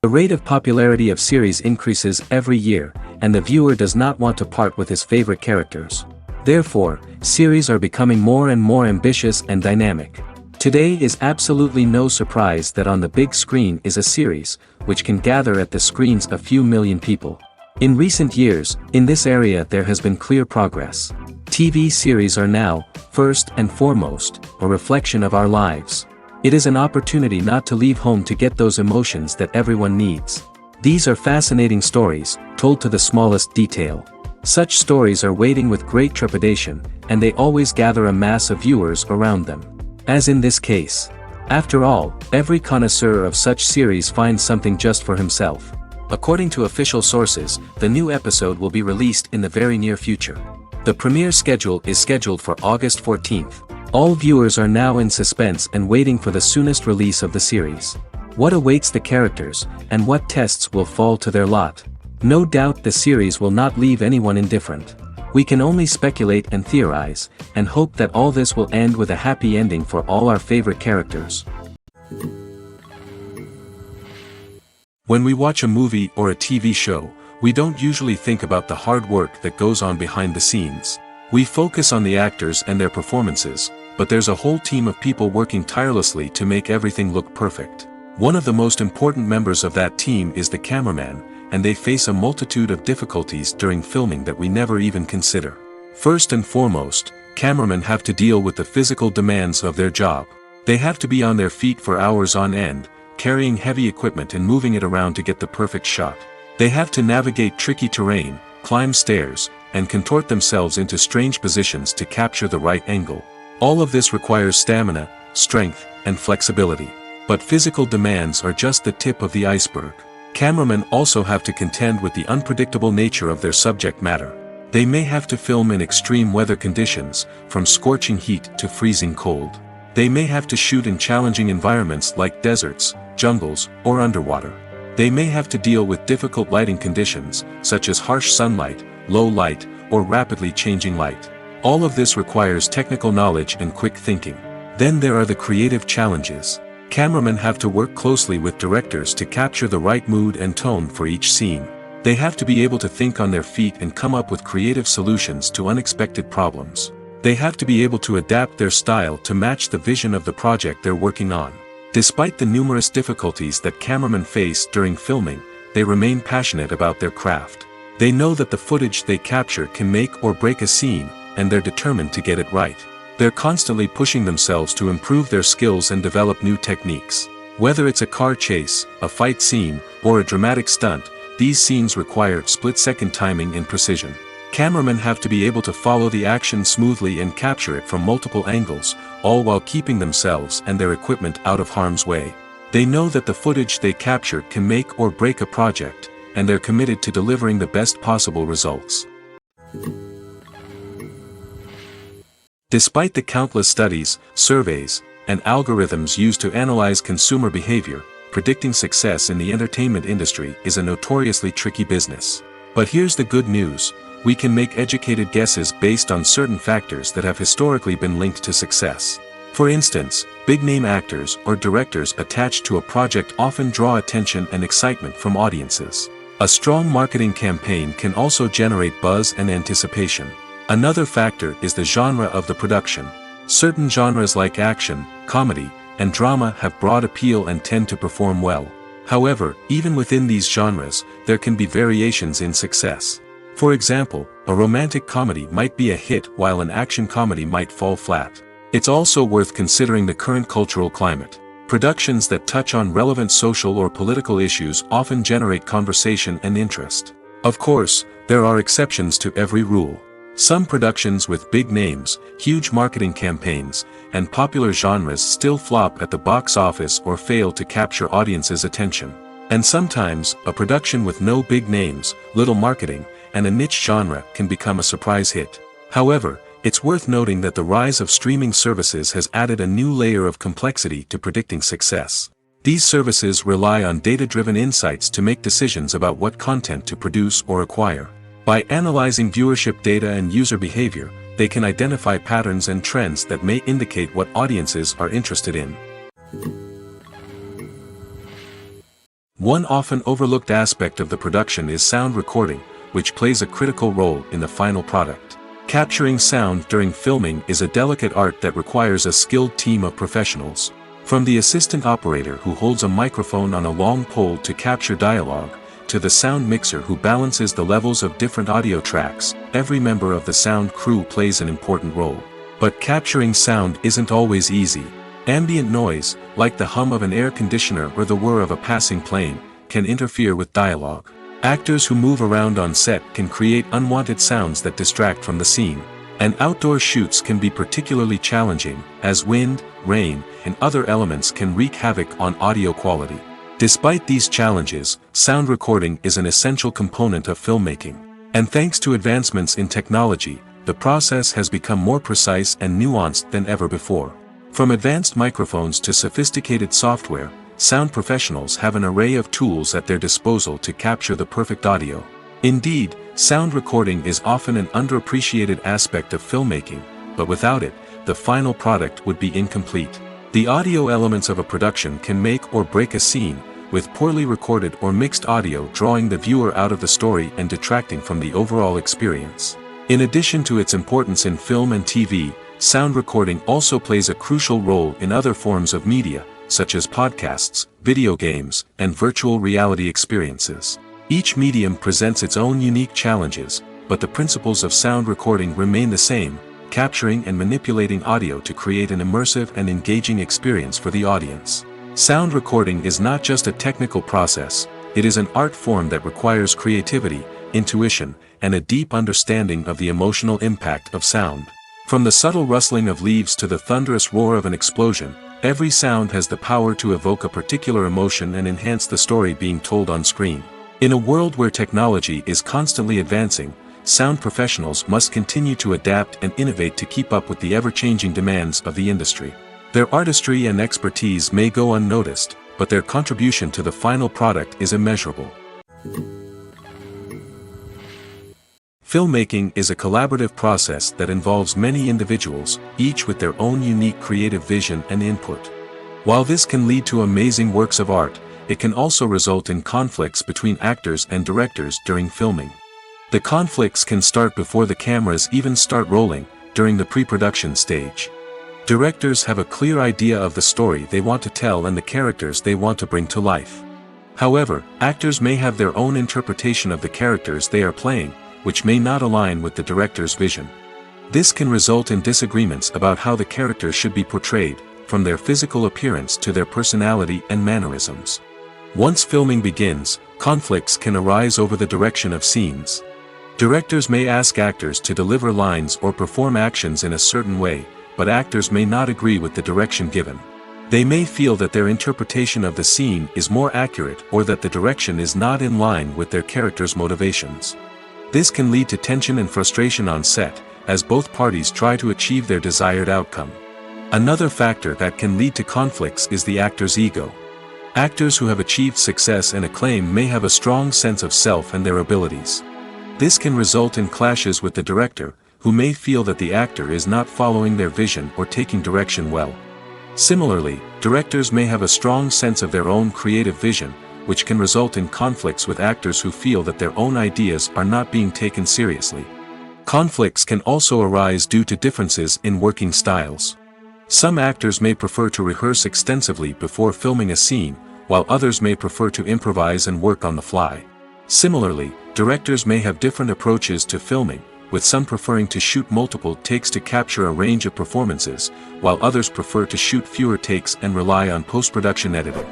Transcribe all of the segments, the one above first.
The rate of popularity of series increases every year, and the viewer does not want to part with his favorite characters. Therefore, series are becoming more and more ambitious and dynamic. Today is absolutely no surprise that on the big screen is a series, which can gather at the screens a few million people. In recent years, in this area there has been clear progress. TV series are now, first and foremost, a reflection of our lives. It is an opportunity not to leave home to get those emotions that everyone needs. These are fascinating stories, told to the smallest detail. Such stories are waiting with great trepidation, and they always gather a mass of viewers around them. As in this case. After all, every connoisseur of such series finds something just for himself. According to official sources, the new episode will be released in the very near future. The premiere schedule is scheduled for August 14th. All viewers are now in suspense and waiting for the soonest release of the series. What awaits the characters, and what tests will fall to their lot? No doubt the series will not leave anyone indifferent. We can only speculate and theorize, and hope that all this will end with a happy ending for all our favorite characters. When we watch a movie or a TV show, we don't usually think about the hard work that goes on behind the scenes. We focus on the actors and their performances, but there's a whole team of people working tirelessly to make everything look perfect. One of the most important members of that team is the cameraman, and they face a multitude of difficulties during filming that we never even consider. First and foremost, cameramen have to deal with the physical demands of their job. They have to be on their feet for hours on end, carrying heavy equipment and moving it around to get the perfect shot. They have to navigate tricky terrain, climb stairs, and contort themselves into strange positions to capture the right angle. All of this requires stamina, strength, and flexibility. But physical demands are just the tip of the iceberg. Cameramen also have to contend with the unpredictable nature of their subject matter. They may have to film in extreme weather conditions, from scorching heat to freezing cold. They may have to shoot in challenging environments like deserts, jungles, or underwater. They may have to deal with difficult lighting conditions, such as harsh sunlight, low light, or rapidly changing light. All of this requires technical knowledge and quick thinking. Then there are the creative challenges. Cameramen have to work closely with directors to capture the right mood and tone for each scene. They have to be able to think on their feet and come up with creative solutions to unexpected problems. They have to be able to adapt their style to match the vision of the project they're working on. Despite the numerous difficulties that cameramen face during filming, they remain passionate about their craft. They know that the footage they capture can make or break a scene, and they're determined to get it right. They're constantly pushing themselves to improve their skills and develop new techniques. Whether it's a car chase, a fight scene, or a dramatic stunt, these scenes require split-second timing and precision. Cameramen have to be able to follow the action smoothly and capture it from multiple angles, all while keeping themselves and their equipment out of harm's way. They know that the footage they capture can make or break a project, and they're committed to delivering the best possible results. Despite the countless studies, surveys, and algorithms used to analyze consumer behavior, predicting success in the entertainment industry is a notoriously tricky business. But here's the good news: we can make educated guesses based on certain factors that have historically been linked to success. For instance, big-name actors or directors attached to a project often draw attention and excitement from audiences. A strong marketing campaign can also generate buzz and anticipation. Another factor is the genre of the production. Certain genres like action, comedy, and drama have broad appeal and tend to perform well. However, even within these genres, there can be variations in success. For example, a romantic comedy might be a hit while an action comedy might fall flat. It's also worth considering the current cultural climate. Productions that touch on relevant social or political issues often generate conversation and interest. Of course, there are exceptions to every rule. Some productions with big names, huge marketing campaigns, and popular genres still flop at the box office or fail to capture audiences' attention. And sometimes, a production with no big names, little marketing, and a niche genre can become a surprise hit. However, it's worth noting that the rise of streaming services has added a new layer of complexity to predicting success. These services rely on data-driven insights to make decisions about what content to produce or acquire. By analyzing viewership data and user behavior, they can identify patterns and trends that may indicate what audiences are interested in. One often overlooked aspect of the production is sound recording, which plays a critical role in the final product. Capturing sound during filming is a delicate art that requires a skilled team of professionals. From the assistant operator who holds a microphone on a long pole to capture dialogue, to the sound mixer who balances the levels of different audio tracks, every member of the sound crew plays an important role. But capturing sound isn't always easy. Ambient noise, like the hum of an air conditioner or the whir of a passing plane, can interfere with dialogue. Actors who move around on set can create unwanted sounds that distract from the scene. And outdoor shoots can be particularly challenging, as wind, rain, and other elements can wreak havoc on audio quality. Despite these challenges, sound recording is an essential component of filmmaking. And thanks to advancements in technology, the process has become more precise and nuanced than ever before. From advanced microphones to sophisticated software, sound professionals have an array of tools at their disposal to capture the perfect audio. Indeed, sound recording is often an underappreciated aspect of filmmaking, but without it, the final product would be incomplete. The audio elements of a production can make or break a scene, with poorly recorded or mixed audio drawing the viewer out of the story and detracting from the overall experience. In addition to its importance in film and TV, sound recording also plays a crucial role in other forms of media, such as podcasts, video games, and virtual reality experiences. Each medium presents its own unique challenges, but the principles of sound recording remain the same, capturing and manipulating audio to create an immersive and engaging experience for the audience. Sound recording is not just a technical process, it is an art form that requires creativity, intuition, and a deep understanding of the emotional impact of sound. From the subtle rustling of leaves to the thunderous roar of an explosion, every sound has the power to evoke a particular emotion and enhance the story being told on screen. In a world where technology is constantly advancing, sound professionals must continue to adapt and innovate to keep up with the ever-changing demands of the industry. Their artistry and expertise may go unnoticed, but their contribution to the final product is immeasurable. Filmmaking is a collaborative process that involves many individuals, each with their own unique creative vision and input. While this can lead to amazing works of art, it can also result in conflicts between actors and directors during filming. The conflicts can start before the cameras even start rolling, during the pre-production stage. Directors have a clear idea of the story they want to tell and the characters they want to bring to life. However, actors may have their own interpretation of the characters they are playing, which may not align with the director's vision. This can result in disagreements about how the characters should be portrayed, from their physical appearance to their personality and mannerisms. Once filming begins, conflicts can arise over the direction of scenes. Directors may ask actors to deliver lines or perform actions in a certain way, but actors may not agree with the direction given. They may feel that their interpretation of the scene is more accurate or that the direction is not in line with their character's motivations. This can lead to tension and frustration on set, as both parties try to achieve their desired outcome. Another factor that can lead to conflicts is the actor's ego. Actors who have achieved success and acclaim may have a strong sense of self and their abilities. This can result in clashes with the director, who may feel that the actor is not following their vision or taking direction well. Similarly, directors may have a strong sense of their own creative vision, which can result in conflicts with actors who feel that their own ideas are not being taken seriously. Conflicts can also arise due to differences in working styles. Some actors may prefer to rehearse extensively before filming a scene, while others may prefer to improvise and work on the fly. Similarly, directors may have different approaches to filming, with some preferring to shoot multiple takes to capture a range of performances, while others prefer to shoot fewer takes and rely on post-production editing.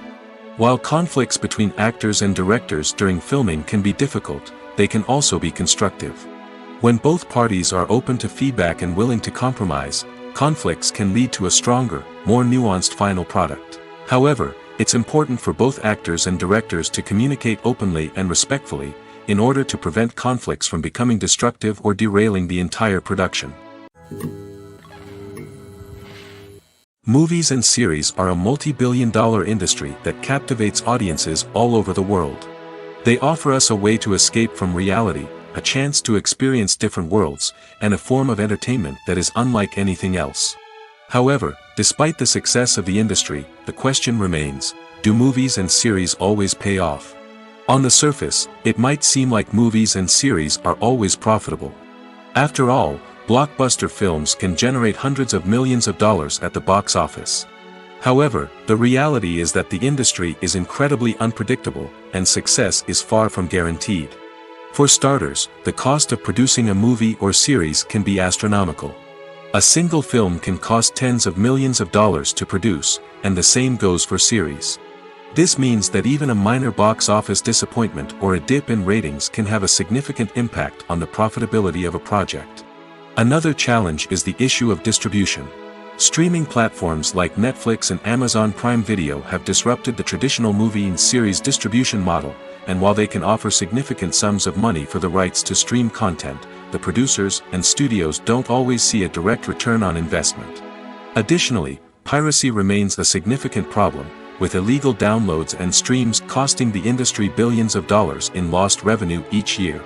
While conflicts between actors and directors during filming can be difficult, they can also be constructive. When both parties are open to feedback and willing to compromise, conflicts can lead to a stronger, more nuanced final product. However, it's important for both actors and directors to communicate openly and respectfully, in order to prevent conflicts from becoming destructive or derailing the entire production. Movies and series are a multi-billion-dollar industry that captivates audiences all over the world. They offer us a way to escape from reality, a chance to experience different worlds, and a form of entertainment that is unlike anything else. However, despite the success of the industry, the question remains, do movies and series always pay off? On the surface, it might seem like movies and series are always profitable. After all, blockbuster films can generate hundreds of millions of dollars at the box office. However, the reality is that the industry is incredibly unpredictable, and success is far from guaranteed. For starters, the cost of producing a movie or series can be astronomical. A single film can cost tens of millions of dollars to produce, and the same goes for series. This means that even a minor box office disappointment or a dip in ratings can have a significant impact on the profitability of a project. Another challenge is the issue of distribution. Streaming platforms like Netflix and Amazon Prime Video have disrupted the traditional movie and series distribution model, and while they can offer significant sums of money for the rights to stream content, the producers and studios don't always see a direct return on investment. Additionally, piracy remains a significant problem, with illegal downloads and streams costing the industry billions of dollars in lost revenue each year.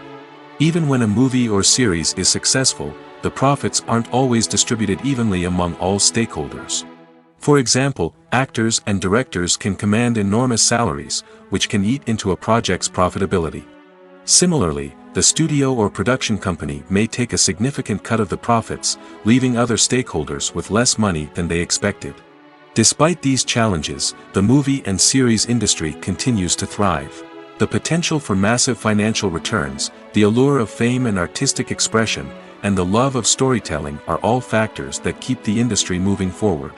Even when a movie or series is successful, the profits aren't always distributed evenly among all stakeholders. For example, actors and directors can command enormous salaries, which can eat into a project's profitability. Similarly, the studio or production company may take a significant cut of the profits, leaving other stakeholders with less money than they expected. Despite these challenges, the movie and series industry continues to thrive. The potential for massive financial returns, the allure of fame and artistic expression, and the love of storytelling are all factors that keep the industry moving forward.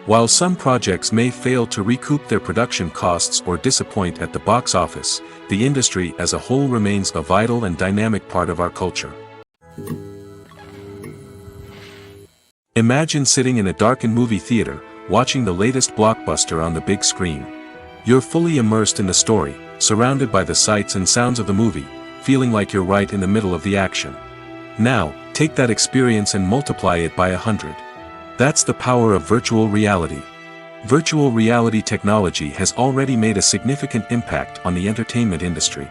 While some projects may fail to recoup their production costs or disappoint at the box office, the industry as a whole remains a vital and dynamic part of our culture. Imagine sitting in a darkened movie theater, watching the latest blockbuster on the big screen. You're fully immersed in the story, surrounded by the sights and sounds of the movie, feeling like you're right in the middle of the action. Now, take that experience and multiply it by 100. That's the power of virtual reality. Virtual reality technology has already made a significant impact on the entertainment industry.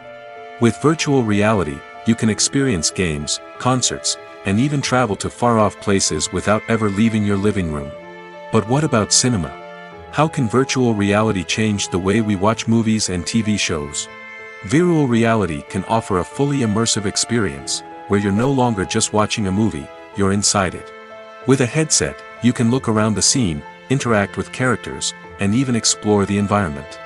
With virtual reality, you can experience games, concerts, and even travel to far-off places without ever leaving your living room. But what about cinema? How can virtual reality change the way we watch movies and TV shows? Virtual reality can offer a fully immersive experience, where you're no longer just watching a movie, you're inside it. With a headset, you can look around the scene, interact with characters, and even explore the environment.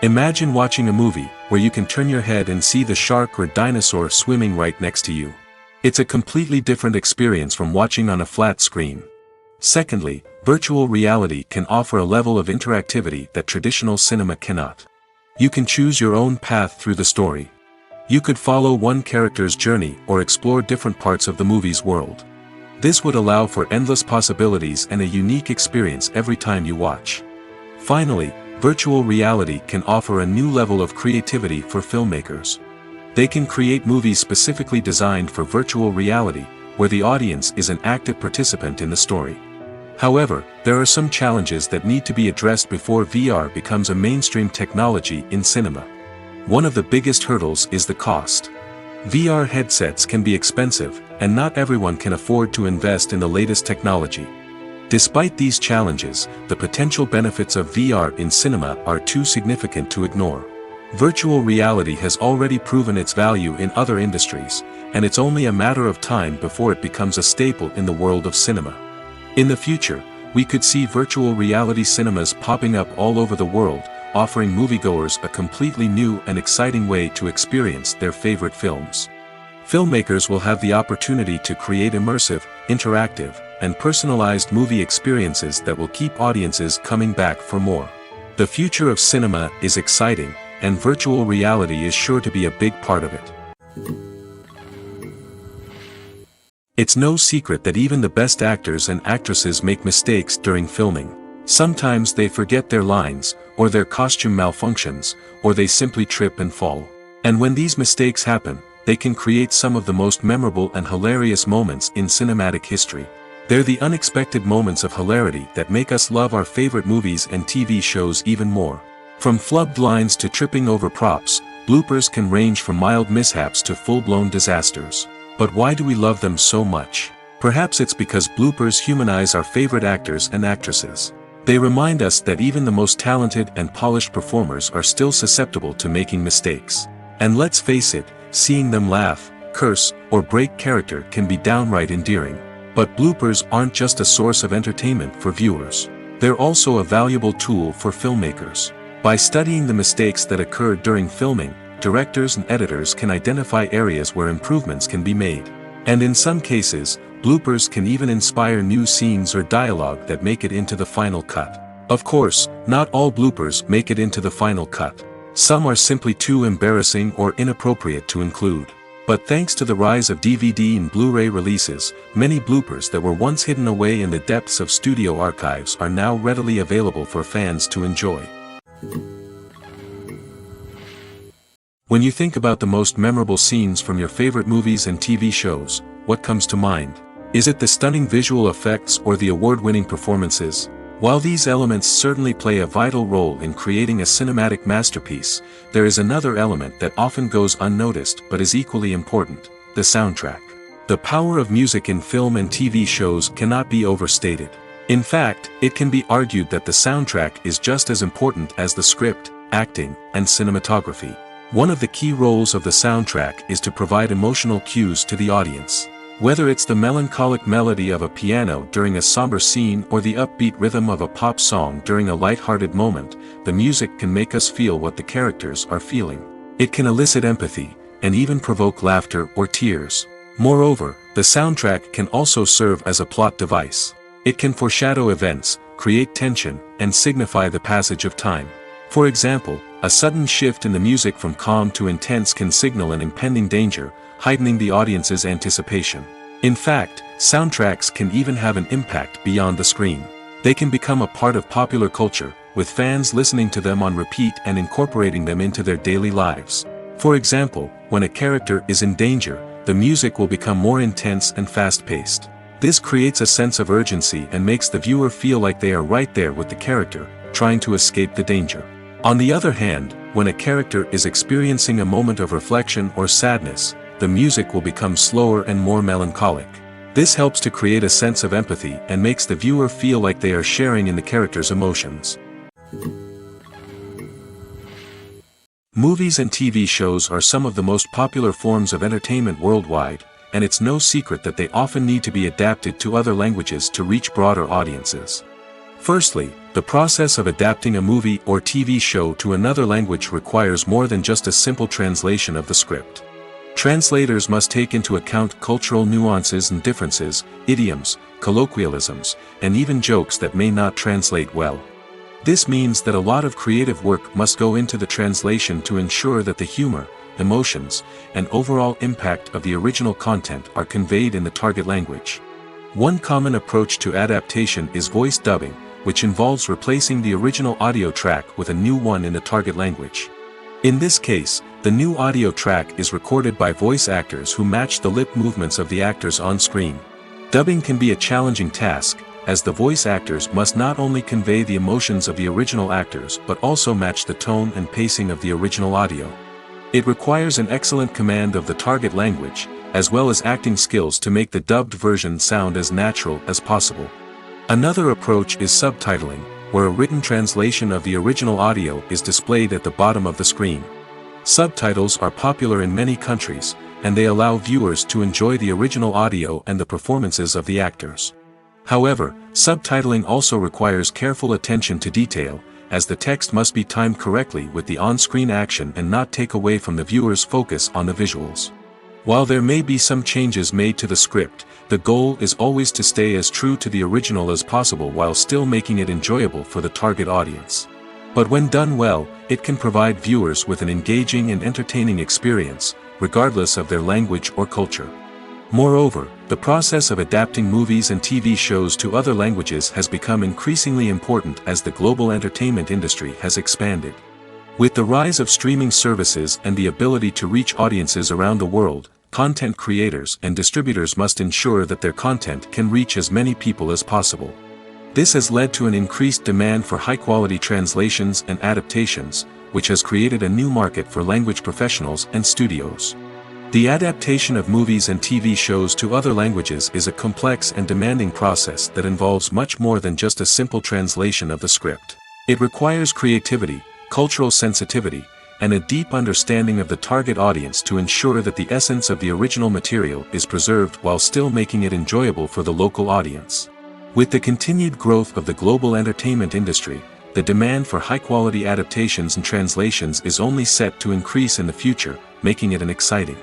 Imagine watching a movie where you can turn your head and see the shark or dinosaur swimming right next to you. It's a completely different experience from watching on a flat screen. Secondly, virtual reality can offer a level of interactivity that traditional cinema cannot. You can choose your own path through the story. You could follow one character's journey or explore different parts of the movie's world. This would allow for endless possibilities and a unique experience every time you watch. Finally, virtual reality can offer a new level of creativity for filmmakers. They can create movies specifically designed for virtual reality, where the audience is an active participant in the story. However, there are some challenges that need to be addressed before VR becomes a mainstream technology in cinema. One of the biggest hurdles is the cost. VR headsets can be expensive, and not everyone can afford to invest in the latest technology. Despite these challenges, the potential benefits of VR in cinema are too significant to ignore. Virtual reality has already proven its value in other industries, and it's only a matter of time before it becomes a staple in the world of cinema. In the future, we could see virtual reality cinemas popping up all over the world, offering moviegoers a completely new and exciting way to experience their favorite films. Filmmakers will have the opportunity to create immersive, interactive, and personalized movie experiences that will keep audiences coming back for more. The future of cinema is exciting, and virtual reality is sure to be a big part of it. It's no secret that even the best actors and actresses make mistakes during filming. Sometimes they forget their lines, or their costume malfunctions, or they simply trip and fall. And when these mistakes happen, they can create some of the most memorable and hilarious moments in cinematic history. They're the unexpected moments of hilarity that make us love our favorite movies and TV shows even more. From flubbed lines to tripping over props, bloopers can range from mild mishaps to full-blown disasters. But why do we love them so much? Perhaps it's because bloopers humanize our favorite actors and actresses. They remind us that even the most talented and polished performers are still susceptible to making mistakes. And let's face it, seeing them laugh, curse, or break character can be downright endearing. But bloopers aren't just a source of entertainment for viewers. They're also a valuable tool for filmmakers. By studying the mistakes that occur during filming, directors and editors can identify areas where improvements can be made. And in some cases, bloopers can even inspire new scenes or dialogue that make it into the final cut. Of course, not all bloopers make it into the final cut. Some are simply too embarrassing or inappropriate to include. But thanks to the rise of DVD and Blu-ray releases, many bloopers that were once hidden away in the depths of studio archives are now readily available for fans to enjoy. When you think about the most memorable scenes from your favorite movies and TV shows, what comes to mind? Is it the stunning visual effects or the award-winning performances? While these elements certainly play a vital role in creating a cinematic masterpiece, there is another element that often goes unnoticed but is equally important: the soundtrack. The power of music in film and TV shows cannot be overstated. In fact, it can be argued that the soundtrack is just as important as the script, acting, and cinematography. One of the key roles of the soundtrack is to provide emotional cues to the audience. Whether it's the melancholic melody of a piano during a somber scene or the upbeat rhythm of a pop song during a light-hearted moment, the music can make us feel what the characters are feeling. It can elicit empathy, and even provoke laughter or tears. Moreover, the soundtrack can also serve as a plot device. It can foreshadow events, create tension, and signify the passage of time. For example, a sudden shift in the music from calm to intense can signal an impending danger, heightening the audience's anticipation. In fact, soundtracks can even have an impact beyond the screen. They can become a part of popular culture, with fans listening to them on repeat and incorporating them into their daily lives. For example, when a character is in danger, the music will become more intense and fast-paced. This creates a sense of urgency and makes the viewer feel like they are right there with the character, trying to escape the danger. On the other hand, when a character is experiencing a moment of reflection or sadness, the music will become slower and more melancholic. This helps to create a sense of empathy and makes the viewer feel like they are sharing in the character's emotions. Movies and TV shows are some of the most popular forms of entertainment worldwide, and it's no secret that they often need to be adapted to other languages to reach broader audiences. Firstly, the process of adapting a movie or TV show to another language requires more than just a simple translation of the script. Translators must take into account cultural nuances and differences, idioms, colloquialisms, and even jokes that may not translate well. This means that a lot of creative work must go into the translation to ensure that the humor, emotions, and overall impact of the original content are conveyed in the target language. One common approach to adaptation is voice dubbing, which involves replacing the original audio track with a new one in the target language. In this case, the new audio track is recorded by voice actors who match the lip movements of the actors on screen. Dubbing can be a challenging task, as the voice actors must not only convey the emotions of the original actors but also match the tone and pacing of the original audio. It requires an excellent command of the target language, as well as acting skills to make the dubbed version sound as natural as possible. Another approach is subtitling, where a written translation of the original audio is displayed at the bottom of the screen. Subtitles are popular in many countries, and they allow viewers to enjoy the original audio and the performances of the actors. However, subtitling also requires careful attention to detail, as the text must be timed correctly with the on-screen action and not take away from the viewer's focus on the visuals. While there may be some changes made to the script, the goal is always to stay as true to the original as possible while still making it enjoyable for the target audience. But when done well, it can provide viewers with an engaging and entertaining experience, regardless of their language or culture. Moreover, the process of adapting movies and TV shows to other languages has become increasingly important as the global entertainment industry has expanded. With the rise of streaming services and the ability to reach audiences around the world, content creators and distributors must ensure that their content can reach as many people as possible. This has led to an increased demand for high-quality translations and adaptations, which has created a new market for language professionals and studios. The adaptation of movies and TV shows to other languages is a complex and demanding process that involves much more than just a simple translation of the script. It requires creativity, cultural sensitivity, and a deep understanding of the target audience to ensure that the essence of the original material is preserved while still making it enjoyable for the local audience. With the continued growth of the global entertainment industry, the demand for high-quality adaptations and translations is only set to increase in the future, making it an exciting.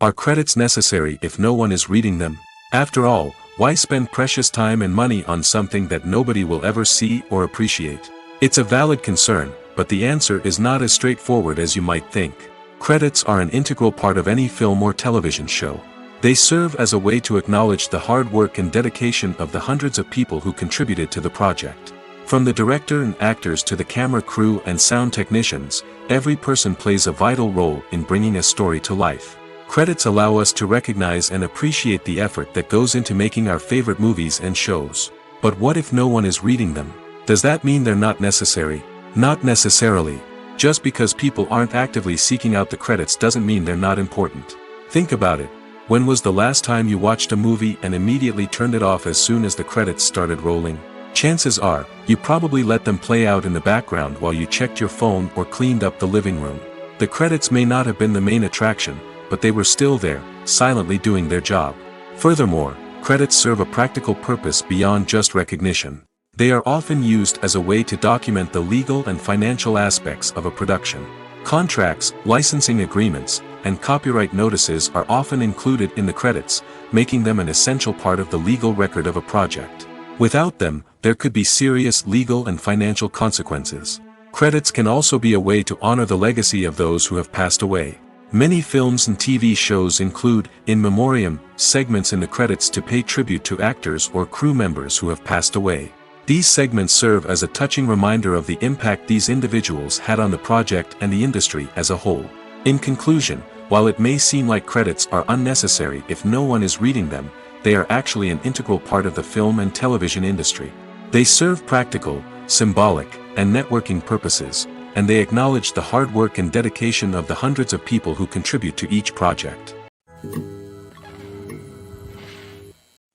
Are credits necessary if no one is reading them? After all, why spend precious time and money on something that nobody will ever see or appreciate? It's a valid concern, but the answer is not as straightforward as you might think. Credits are an integral part of any film or television show. They serve as a way to acknowledge the hard work and dedication of the hundreds of people who contributed to the project. From the director and actors to the camera crew and sound technicians, every person plays a vital role in bringing a story to life. Credits allow us to recognize and appreciate the effort that goes into making our favorite movies and shows. But what if no one is reading them? Does that mean they're not necessary? Not necessarily. Just because people aren't actively seeking out the credits doesn't mean they're not important. Think about it. When was the last time you watched a movie and immediately turned it off as soon as the credits started rolling? Chances are, you probably let them play out in the background while you checked your phone or cleaned up the living room. The credits may not have been the main attraction, but they were still there, silently doing their job. Furthermore, credits serve a practical purpose beyond just recognition. They are often used as a way to document the legal and financial aspects of a production. Contracts, licensing agreements, and copyright notices are often included in the credits, making them an essential part of the legal record of a project. Without them, there could be serious legal and financial consequences. Credits can also be a way to honor the legacy of those who have passed away. Many films and TV shows include, in memoriam, segments in the credits to pay tribute to actors or crew members who have passed away. These segments serve as a touching reminder of the impact these individuals had on the project and the industry as a whole. In conclusion, while it may seem like credits are unnecessary if no one is reading them, they are actually an integral part of the film and television industry. They serve practical, symbolic, and networking purposes, and they acknowledge the hard work and dedication of the hundreds of people who contribute to each project.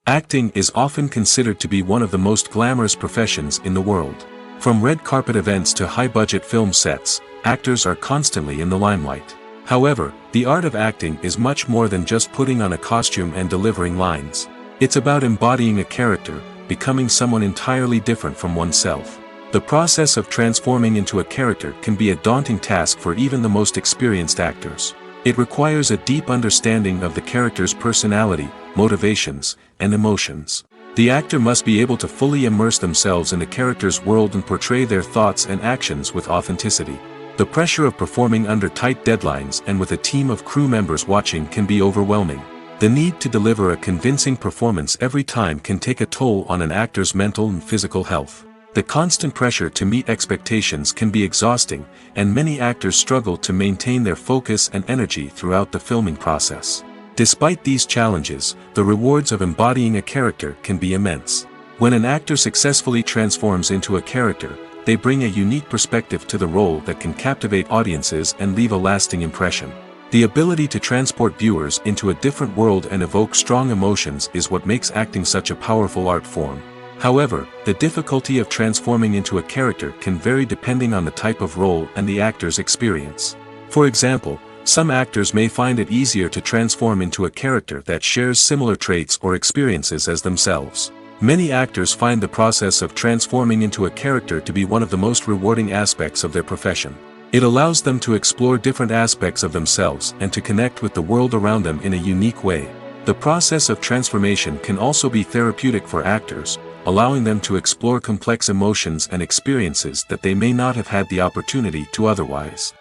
Acting is often considered to be one of the most glamorous professions in the world. From red carpet events to high-budget film sets, actors are constantly in the limelight. However, the art of acting is much more than just putting on a costume and delivering lines. It's about embodying a character, becoming someone entirely different from oneself. The process of transforming into a character can be a daunting task for even the most experienced actors. It requires a deep understanding of the character's personality, motivations, and emotions. The actor must be able to fully immerse themselves in the character's world and portray their thoughts and actions with authenticity. The pressure of performing under tight deadlines and with a team of crew members watching can be overwhelming. The need to deliver a convincing performance every time can take a toll on an actor's mental and physical health. The constant pressure to meet expectations can be exhausting, and many actors struggle to maintain their focus and energy throughout the filming process. Despite these challenges, the rewards of embodying a character can be immense. When an actor successfully transforms into a character, they bring a unique perspective to the role that can captivate audiences and leave a lasting impression. The ability to transport viewers into a different world and evoke strong emotions is what makes acting such a powerful art form. However, the difficulty of transforming into a character can vary depending on the type of role and the actor's experience. For example, some actors may find it easier to transform into a character that shares similar traits or experiences as themselves. Many actors find the process of transforming into a character to be one of the most rewarding aspects of their profession. It allows them to explore different aspects of themselves and to connect with the world around them in a unique way. The process of transformation can also be therapeutic for actors, allowing them to explore complex emotions and experiences that they may not have had the opportunity to otherwise.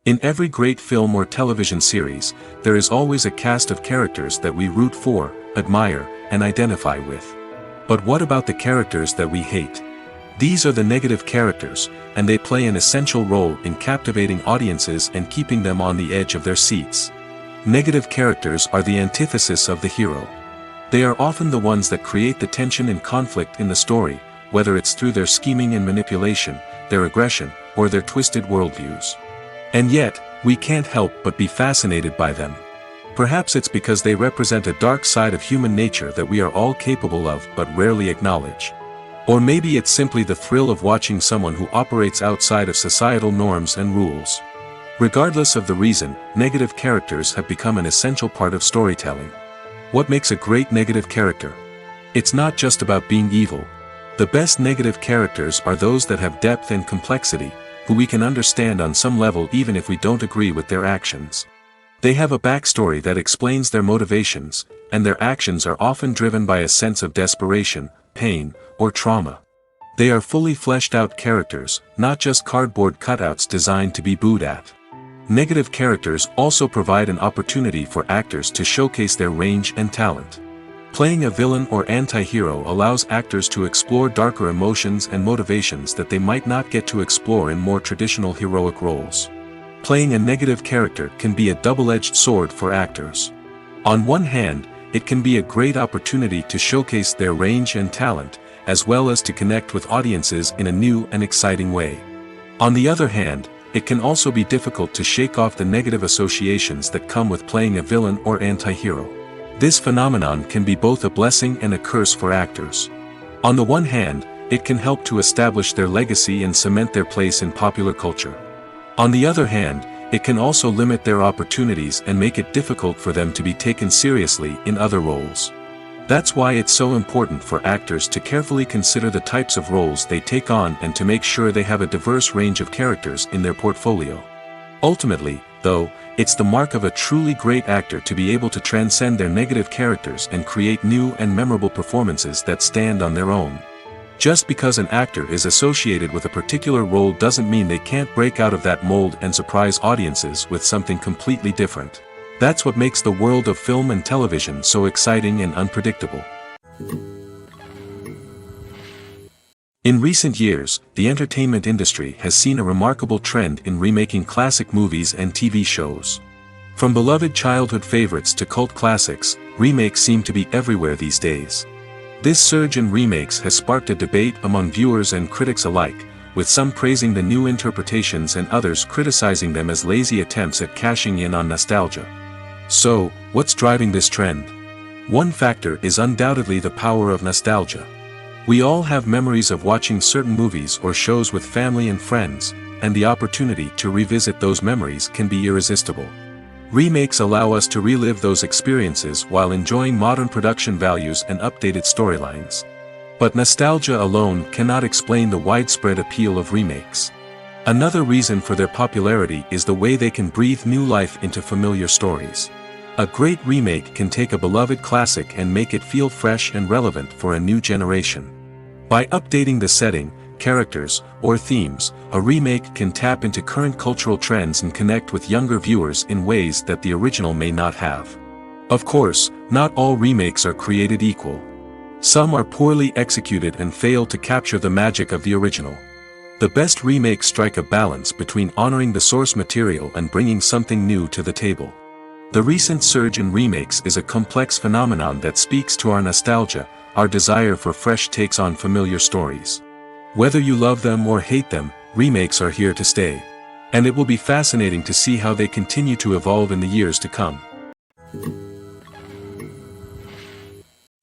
In every great film or television series, there is always a cast of characters that we root for, admire, and identify with. But what about the characters that we hate? These are the negative characters, and they play an essential role in captivating audiences and keeping them on the edge of their seats. Negative characters are the antithesis of the hero. They are often the ones that create the tension and conflict in the story, whether it's through their scheming and manipulation, their aggression, or their twisted worldviews. And yet, we can't help but be fascinated by them. Perhaps it's because they represent a dark side of human nature that we are all capable of but rarely acknowledge. Or maybe it's simply the thrill of watching someone who operates outside of societal norms and rules. Regardless of the reason, negative characters have become an essential part of storytelling. What makes a great negative character? It's not just about being evil. The best negative characters are those that have depth and complexity, who we can understand on some level even if we don't agree with their actions. They have a backstory that explains their motivations, and their actions are often driven by a sense of desperation, pain, or trauma. They are fully fleshed out characters, not just cardboard cutouts designed to be booed at. Negative characters also provide an opportunity for actors to showcase their range and talent. Playing a villain or anti-hero allows actors to explore darker emotions and motivations that they might not get to explore in more traditional heroic roles. Playing a negative character can be a double-edged sword for actors. On one hand, it can be a great opportunity to showcase their range and talent, as well as to connect with audiences in a new and exciting way. On the other hand, it can also be difficult to shake off the negative associations that come with playing a villain or anti-hero. This phenomenon can be both a blessing and a curse for actors. On the one hand, it can help to establish their legacy and cement their place in popular culture. On the other hand, it can also limit their opportunities and make it difficult for them to be taken seriously in other roles. That's why it's so important for actors to carefully consider the types of roles they take on and to make sure they have a diverse range of characters in their portfolio. Ultimately, though, it's the mark of a truly great actor to be able to transcend their negative characters and create new and memorable performances that stand on their own. Just because an actor is associated with a particular role doesn't mean they can't break out of that mold and surprise audiences with something completely different. That's what makes the world of film and television so exciting and unpredictable. In recent years, the entertainment industry has seen a remarkable trend in remaking classic movies and TV shows. From beloved childhood favorites to cult classics, remakes seem to be everywhere these days. This surge in remakes has sparked a debate among viewers and critics alike, with some praising the new interpretations and others criticizing them as lazy attempts at cashing in on nostalgia. So, what's driving this trend? One factor is undoubtedly the power of nostalgia. We all have memories of watching certain movies or shows with family and friends, and the opportunity to revisit those memories can be irresistible. Remakes allow us to relive those experiences while enjoying modern production values and updated storylines. But nostalgia alone cannot explain the widespread appeal of remakes. Another reason for their popularity is the way they can breathe new life into familiar stories. A great remake can take a beloved classic and make it feel fresh and relevant for a new generation. By updating the setting, characters, or themes, a remake can tap into current cultural trends and connect with younger viewers in ways that the original may not have. Of course, not all remakes are created equal. Some are poorly executed and fail to capture the magic of the original. The best remakes strike a balance between honoring the source material and bringing something new to the table. The recent surge in remakes is a complex phenomenon that speaks to our nostalgia, our desire for fresh takes on familiar stories. Whether you love them or hate them, remakes are here to stay. And it will be fascinating to see how they continue to evolve in the years to come.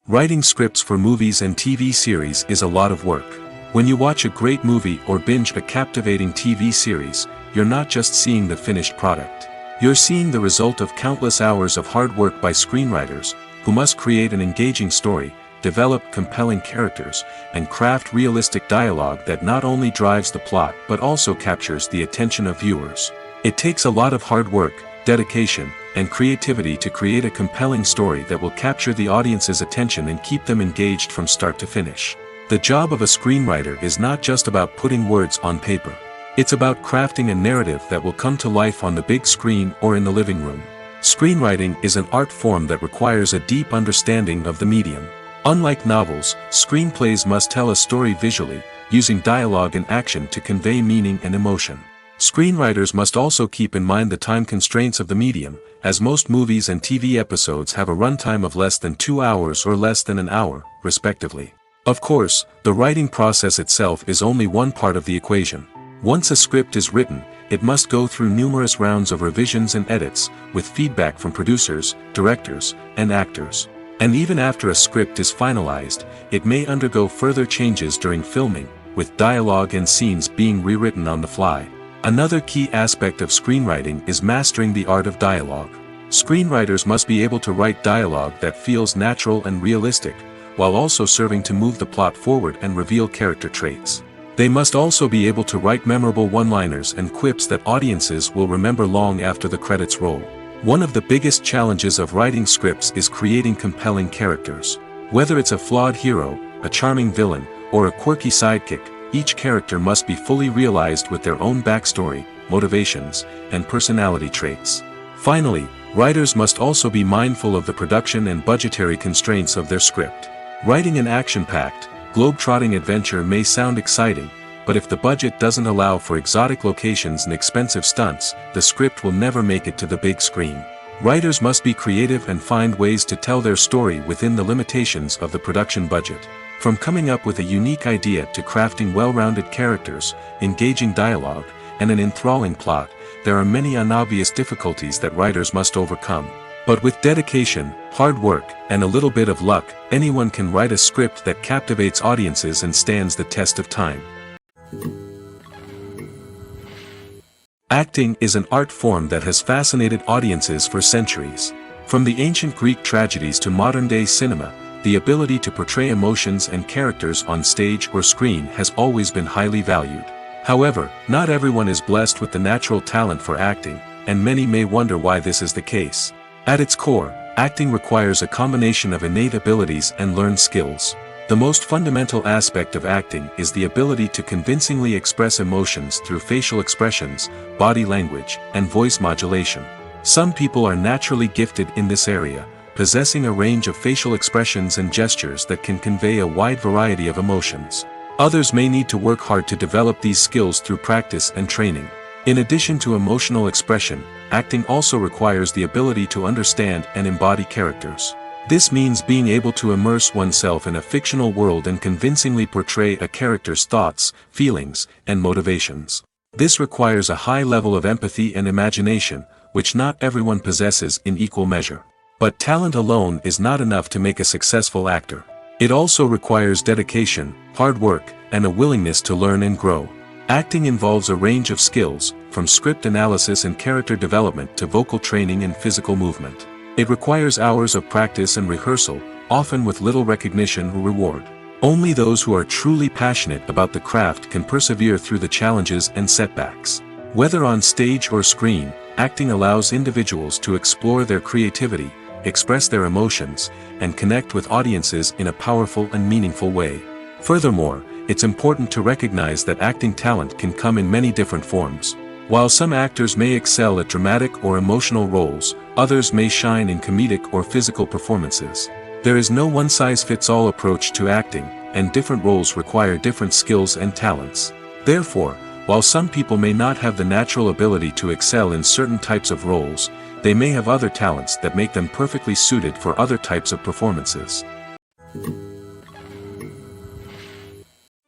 Writing scripts for movies and TV series is a lot of work. When you watch a great movie or binge a captivating TV series, you're not just seeing the finished product. You're seeing the result of countless hours of hard work by screenwriters, who must create an engaging story, develop compelling characters, and craft realistic dialogue that not only drives the plot but also captures the attention of viewers. It takes a lot of hard work, dedication, and creativity to create a compelling story that will capture the audience's attention and keep them engaged from start to finish. The job of a screenwriter is not just about putting words on paper. It's about crafting a narrative that will come to life on the big screen or in the living room. Screenwriting is an art form that requires a deep understanding of the medium. Unlike novels, screenplays must tell a story visually, using dialogue and action to convey meaning and emotion. Screenwriters must also keep in mind the time constraints of the medium, as most movies and TV episodes have a runtime of less than 2 hours or less than an hour, respectively. Of course, the writing process itself is only one part of the equation. Once a script is written, it must go through numerous rounds of revisions and edits, with feedback from producers, directors, and actors. And even after a script is finalized, it may undergo further changes during filming, with dialogue and scenes being rewritten on the fly. Another key aspect of screenwriting is mastering the art of dialogue. Screenwriters must be able to write dialogue that feels natural and realistic, while also serving to move the plot forward and reveal character traits. They must also be able to write memorable one-liners and quips that audiences will remember long after the credits roll. One of the biggest challenges of writing scripts is creating compelling characters. Whether it's a flawed hero, a charming villain, or a quirky sidekick, each character must be fully realized with their own backstory, motivations, and personality traits. Finally, writers must also be mindful of the production and budgetary constraints of their script. Writing an action-packed, globe-trotting adventure may sound exciting, but if the budget doesn't allow for exotic locations and expensive stunts, the script will never make it to the big screen. Writers must be creative and find ways to tell their story within the limitations of the production budget. From coming up with a unique idea to crafting well-rounded characters, engaging dialogue, and an enthralling plot, there are many unobvious difficulties that writers must overcome. But with dedication, hard work, and a little bit of luck, anyone can write a script that captivates audiences and stands the test of time. Acting is an art form that has fascinated audiences for centuries. From the ancient Greek tragedies to modern-day cinema, the ability to portray emotions and characters on stage or screen has always been highly valued. However, not everyone is blessed with the natural talent for acting, and many may wonder why this is the case. At its core, acting requires a combination of innate abilities and learned skills. The most fundamental aspect of acting is the ability to convincingly express emotions through facial expressions, body language, and voice modulation. Some people are naturally gifted in this area, possessing a range of facial expressions and gestures that can convey a wide variety of emotions. Others may need to work hard to develop these skills through practice and training. In addition to emotional expression, acting also requires the ability to understand and embody characters. This means being able to immerse oneself in a fictional world and convincingly portray a character's thoughts, feelings, and motivations. This requires a high level of empathy and imagination, which not everyone possesses in equal measure. But talent alone is not enough to make a successful actor. It also requires dedication, hard work, and a willingness to learn and grow. Acting involves a range of skills, from script analysis and character development to vocal training and physical movement. It requires hours of practice and rehearsal, often with little recognition or reward. Only those who are truly passionate about the craft can persevere through the challenges and setbacks. Whether on stage or screen, acting allows individuals to explore their creativity, express their emotions, and connect with audiences in a powerful and meaningful way. Furthermore, it's important to recognize that acting talent can come in many different forms. While some actors may excel at dramatic or emotional roles, others may shine in comedic or physical performances. There is no one-size-fits-all approach to acting, and different roles require different skills and talents. Therefore, while some people may not have the natural ability to excel in certain types of roles, they may have other talents that make them perfectly suited for other types of performances.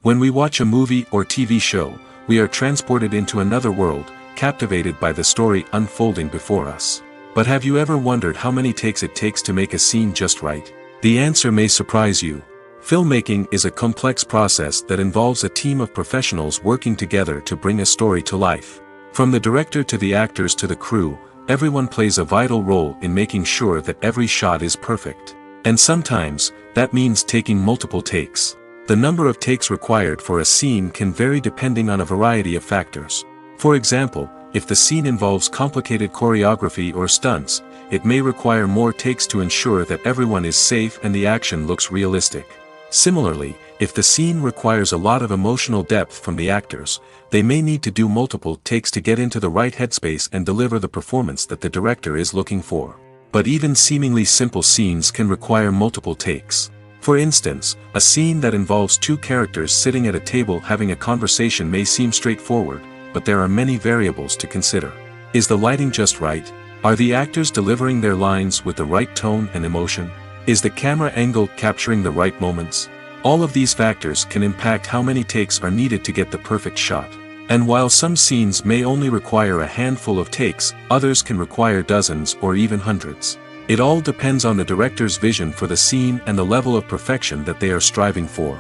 When we watch a movie or TV show, we are transported into another world, captivated by the story unfolding before us. But have you ever wondered how many takes it takes to make a scene just right? The answer may surprise you. Filmmaking is a complex process that involves a team of professionals working together to bring a story to life. From the director to the actors to the crew, everyone plays a vital role in making sure that every shot is perfect. And sometimes, that means taking multiple takes. The number of takes required for a scene can vary depending on a variety of factors. For example, if the scene involves complicated choreography or stunts, it may require more takes to ensure that everyone is safe and the action looks realistic. Similarly, if the scene requires a lot of emotional depth from the actors, they may need to do multiple takes to get into the right headspace and deliver the performance that the director is looking for. But even seemingly simple scenes can require multiple takes. For instance, a scene that involves two characters sitting at a table having a conversation may seem straightforward, but there are many variables to consider. Is the lighting just right? Are the actors delivering their lines with the right tone and emotion? Is the camera angle capturing the right moments? All of these factors can impact how many takes are needed to get the perfect shot. And while some scenes may only require a handful of takes, others can require dozens or even hundreds. It all depends on the director's vision for the scene and the level of perfection that they are striving for.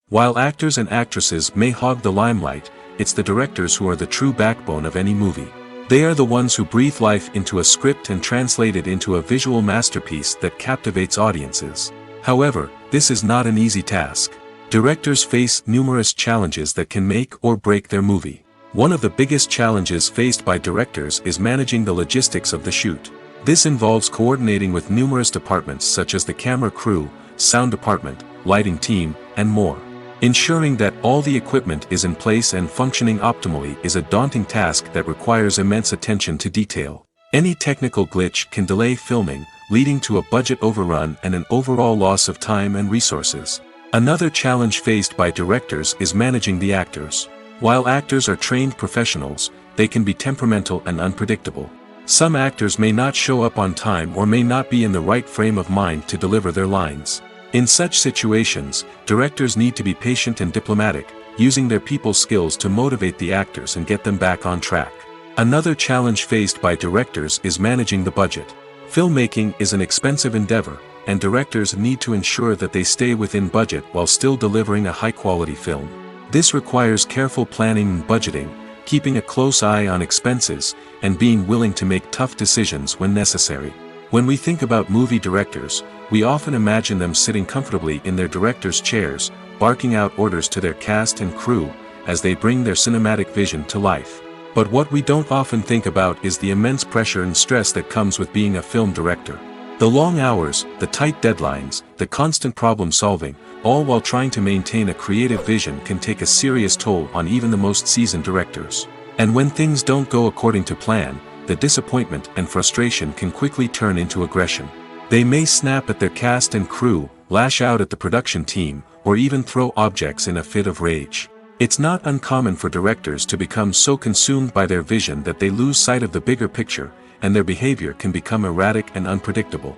While actors and actresses may hog the limelight, it's the directors who are the true backbone of any movie. They are the ones who breathe life into a script and translate it into a visual masterpiece that captivates audiences. However, this is not an easy task. Directors face numerous challenges that can make or break their movie. One of the biggest challenges faced by directors is managing the logistics of the shoot. This involves coordinating with numerous departments such as the camera crew, sound department, lighting team, and more. Ensuring that all the equipment is in place and functioning optimally is a daunting task that requires immense attention to detail. Any technical glitch can delay filming, leading to a budget overrun and an overall loss of time and resources. Another challenge faced by directors is managing the actors. While actors are trained professionals, they can be temperamental and unpredictable. Some actors may not show up on time or may not be in the right frame of mind to deliver their lines. In such situations, directors need to be patient and diplomatic, using their people skills to motivate the actors and get them back on track. Another challenge faced by directors is managing the budget. Filmmaking is an expensive endeavor, and directors need to ensure that they stay within budget while still delivering a high-quality film. This requires careful planning and budgeting, keeping a close eye on expenses, and being willing to make tough decisions when necessary. When we think about movie directors, we often imagine them sitting comfortably in their director's chairs, barking out orders to their cast and crew, as they bring their cinematic vision to life. But what we don't often think about is the immense pressure and stress that comes with being a film director. The long hours, the tight deadlines, the constant problem solving, all while trying to maintain a creative vision can take a serious toll on even the most seasoned directors. And when things don't go according to plan, the disappointment and frustration can quickly turn into aggression. They may snap at their cast and crew, lash out at the production team, or even throw objects in a fit of rage. It's not uncommon for directors to become so consumed by their vision that they lose sight of the bigger picture, and their behavior can become erratic and unpredictable.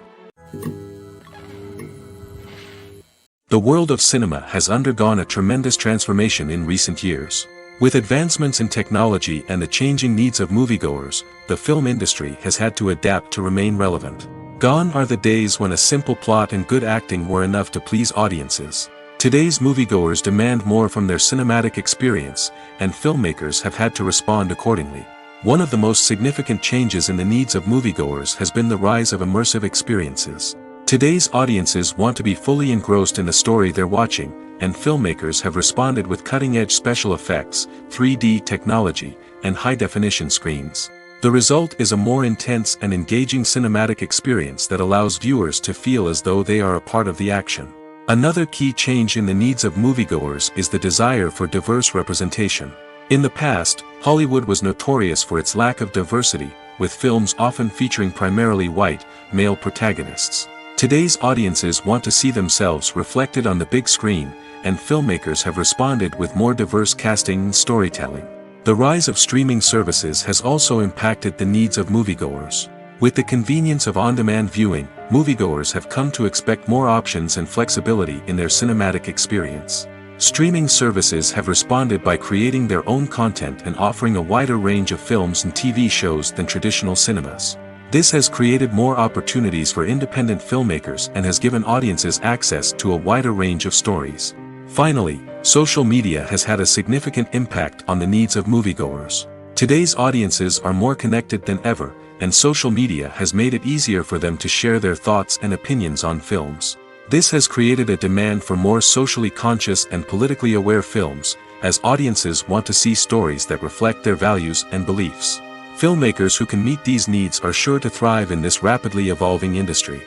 The world of cinema has undergone a tremendous transformation in recent years. With advancements in technology and the changing needs of moviegoers, the film industry has had to adapt to remain relevant. Gone are the days when a simple plot and good acting were enough to please audiences. Today's moviegoers demand more from their cinematic experience, and filmmakers have had to respond accordingly. One of the most significant changes in the needs of moviegoers has been the rise of immersive experiences. Today's audiences want to be fully engrossed in the story they're watching, and filmmakers have responded with cutting-edge special effects, 3D technology, and high-definition screens. The result is a more intense and engaging cinematic experience that allows viewers to feel as though they are a part of the action. Another key change in the needs of moviegoers is the desire for diverse representation. In the past, Hollywood was notorious for its lack of diversity, with films often featuring primarily white, male protagonists. Today's audiences want to see themselves reflected on the big screen, and filmmakers have responded with more diverse casting and storytelling. The rise of streaming services has also impacted the needs of moviegoers. With the convenience of on-demand viewing, moviegoers have come to expect more options and flexibility in their cinematic experience. Streaming services have responded by creating their own content and offering a wider range of films and TV shows than traditional cinemas. This has created more opportunities for independent filmmakers and has given audiences access to a wider range of stories. Finally, social media has had a significant impact on the needs of moviegoers. Today's audiences are more connected than ever, and social media has made it easier for them to share their thoughts and opinions on films. This has created a demand for more socially conscious and politically aware films, as audiences want to see stories that reflect their values and beliefs. Filmmakers who can meet these needs are sure to thrive in this rapidly evolving industry.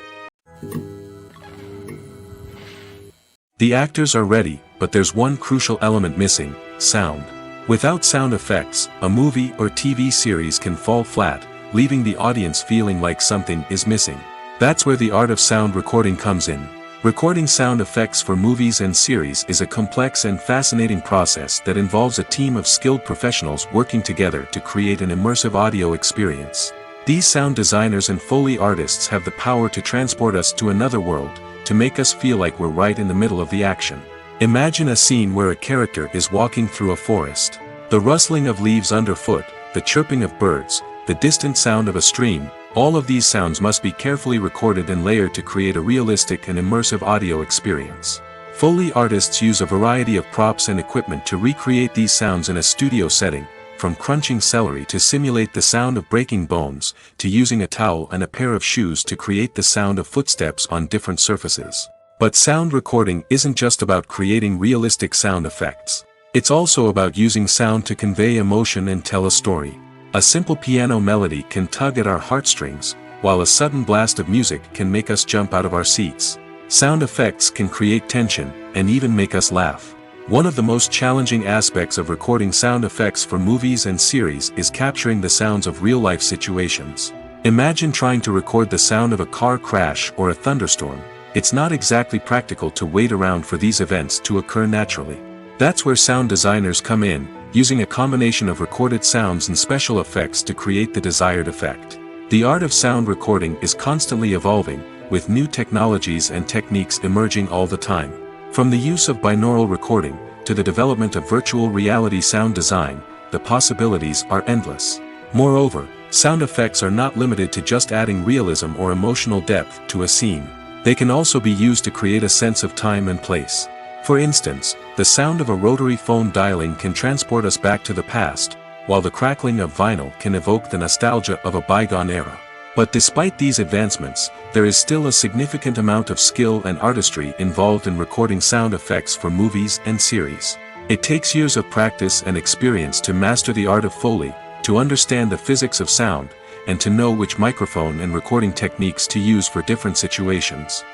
The actors are ready, but there's one crucial element missing: sound. Without sound effects, a movie or TV series can fall flat, leaving the audience feeling like something is missing. That's where the art of sound recording comes in. Recording sound effects for movies and series is a complex and fascinating process that involves a team of skilled professionals working together to create an immersive audio experience. These sound designers and Foley artists have the power to transport us to another world, to make us feel like we're right in the middle of the action. Imagine a scene where a character is walking through a forest. The rustling of leaves underfoot, the chirping of birds, the distant sound of a stream, all of these sounds must be carefully recorded and layered to create a realistic and immersive audio experience. Foley artists use a variety of props and equipment to recreate these sounds in a studio setting, from crunching celery to simulate the sound of breaking bones, to using a towel and a pair of shoes to create the sound of footsteps on different surfaces. But sound recording isn't just about creating realistic sound effects. It's also about using sound to convey emotion and tell a story. A simple piano melody can tug at our heartstrings, while a sudden blast of music can make us jump out of our seats. Sound effects can create tension, and even make us laugh. One of the most challenging aspects of recording sound effects for movies and series is capturing the sounds of real-life situations. Imagine trying to record the sound of a car crash or a thunderstorm. It's not exactly practical to wait around for these events to occur naturally. That's where sound designers come in, using a combination of recorded sounds and special effects to create the desired effect. The art of sound recording is constantly evolving, with new technologies and techniques emerging all the time. From the use of binaural recording, to the development of virtual reality sound design, the possibilities are endless. Moreover, sound effects are not limited to just adding realism or emotional depth to a scene. They can also be used to create a sense of time and place. For instance, the sound of a rotary phone dialing can transport us back to the past, while the crackling of vinyl can evoke the nostalgia of a bygone era. But despite these advancements, there is still a significant amount of skill and artistry involved in recording sound effects for movies and series. It takes years of practice and experience to master the art of Foley, to understand the physics of sound, and to know which microphone and recording techniques to use for different situations.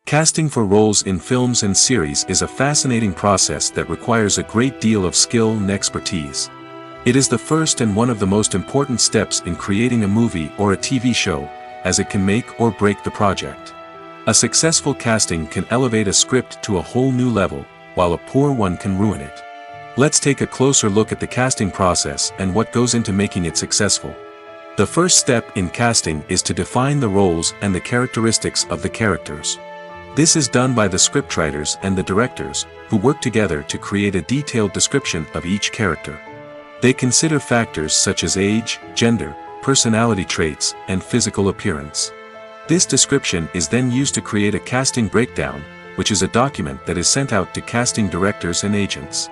Casting for roles in films and series is a fascinating process that requires a great deal of skill and expertise. It is the first and one of the most important steps in creating a movie or a TV show, as it can make or break the project. A successful casting can elevate a script to a whole new level, while a poor one can ruin it. Let's take a closer look at the casting process and what goes into making it successful. The first step in casting is to define the roles and the characteristics of the characters. This is done by the scriptwriters and the directors, who work together to create a detailed description of each character. They consider factors such as age, gender, personality traits, and physical appearance. This description is then used to create a casting breakdown, which is a document that is sent out to casting directors and agents.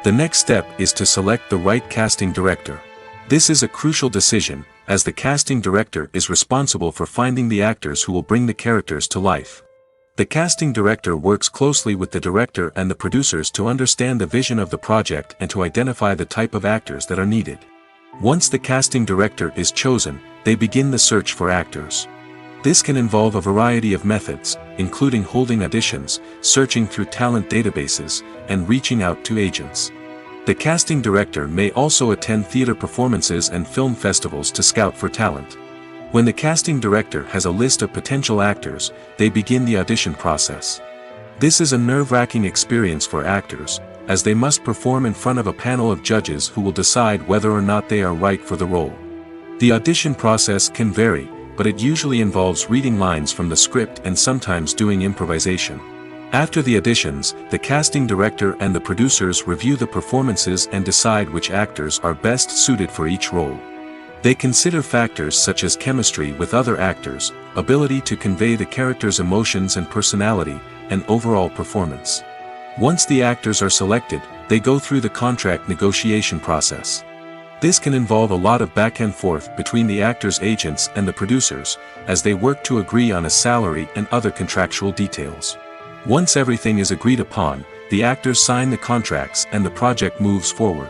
The next step is to select the right casting director. This is a crucial decision, as the casting director is responsible for finding the actors who will bring the characters to life. The casting director works closely with the director and the producers to understand the vision of the project and to identify the type of actors that are needed. Once the casting director is chosen, they begin the search for actors. This can involve a variety of methods, including holding auditions, searching through talent databases, and reaching out to agents. The casting director may also attend theater performances and film festivals to scout for talent. When the casting director has a list of potential actors, they begin the audition process. This is a nerve-wracking experience for actors, as they must perform in front of a panel of judges who will decide whether or not they are right for the role. The audition process can vary, but it usually involves reading lines from the script and sometimes doing improvisation. After the auditions, the casting director and the producers review the performances and decide which actors are best suited for each role. They consider factors such as chemistry with other actors, ability to convey the character's emotions and personality, and overall performance. Once the actors are selected, they go through the contract negotiation process. This can involve a lot of back and forth between the actors' agents and the producers, as they work to agree on a salary and other contractual details. Once everything is agreed upon, the actors sign the contracts and the project moves forward.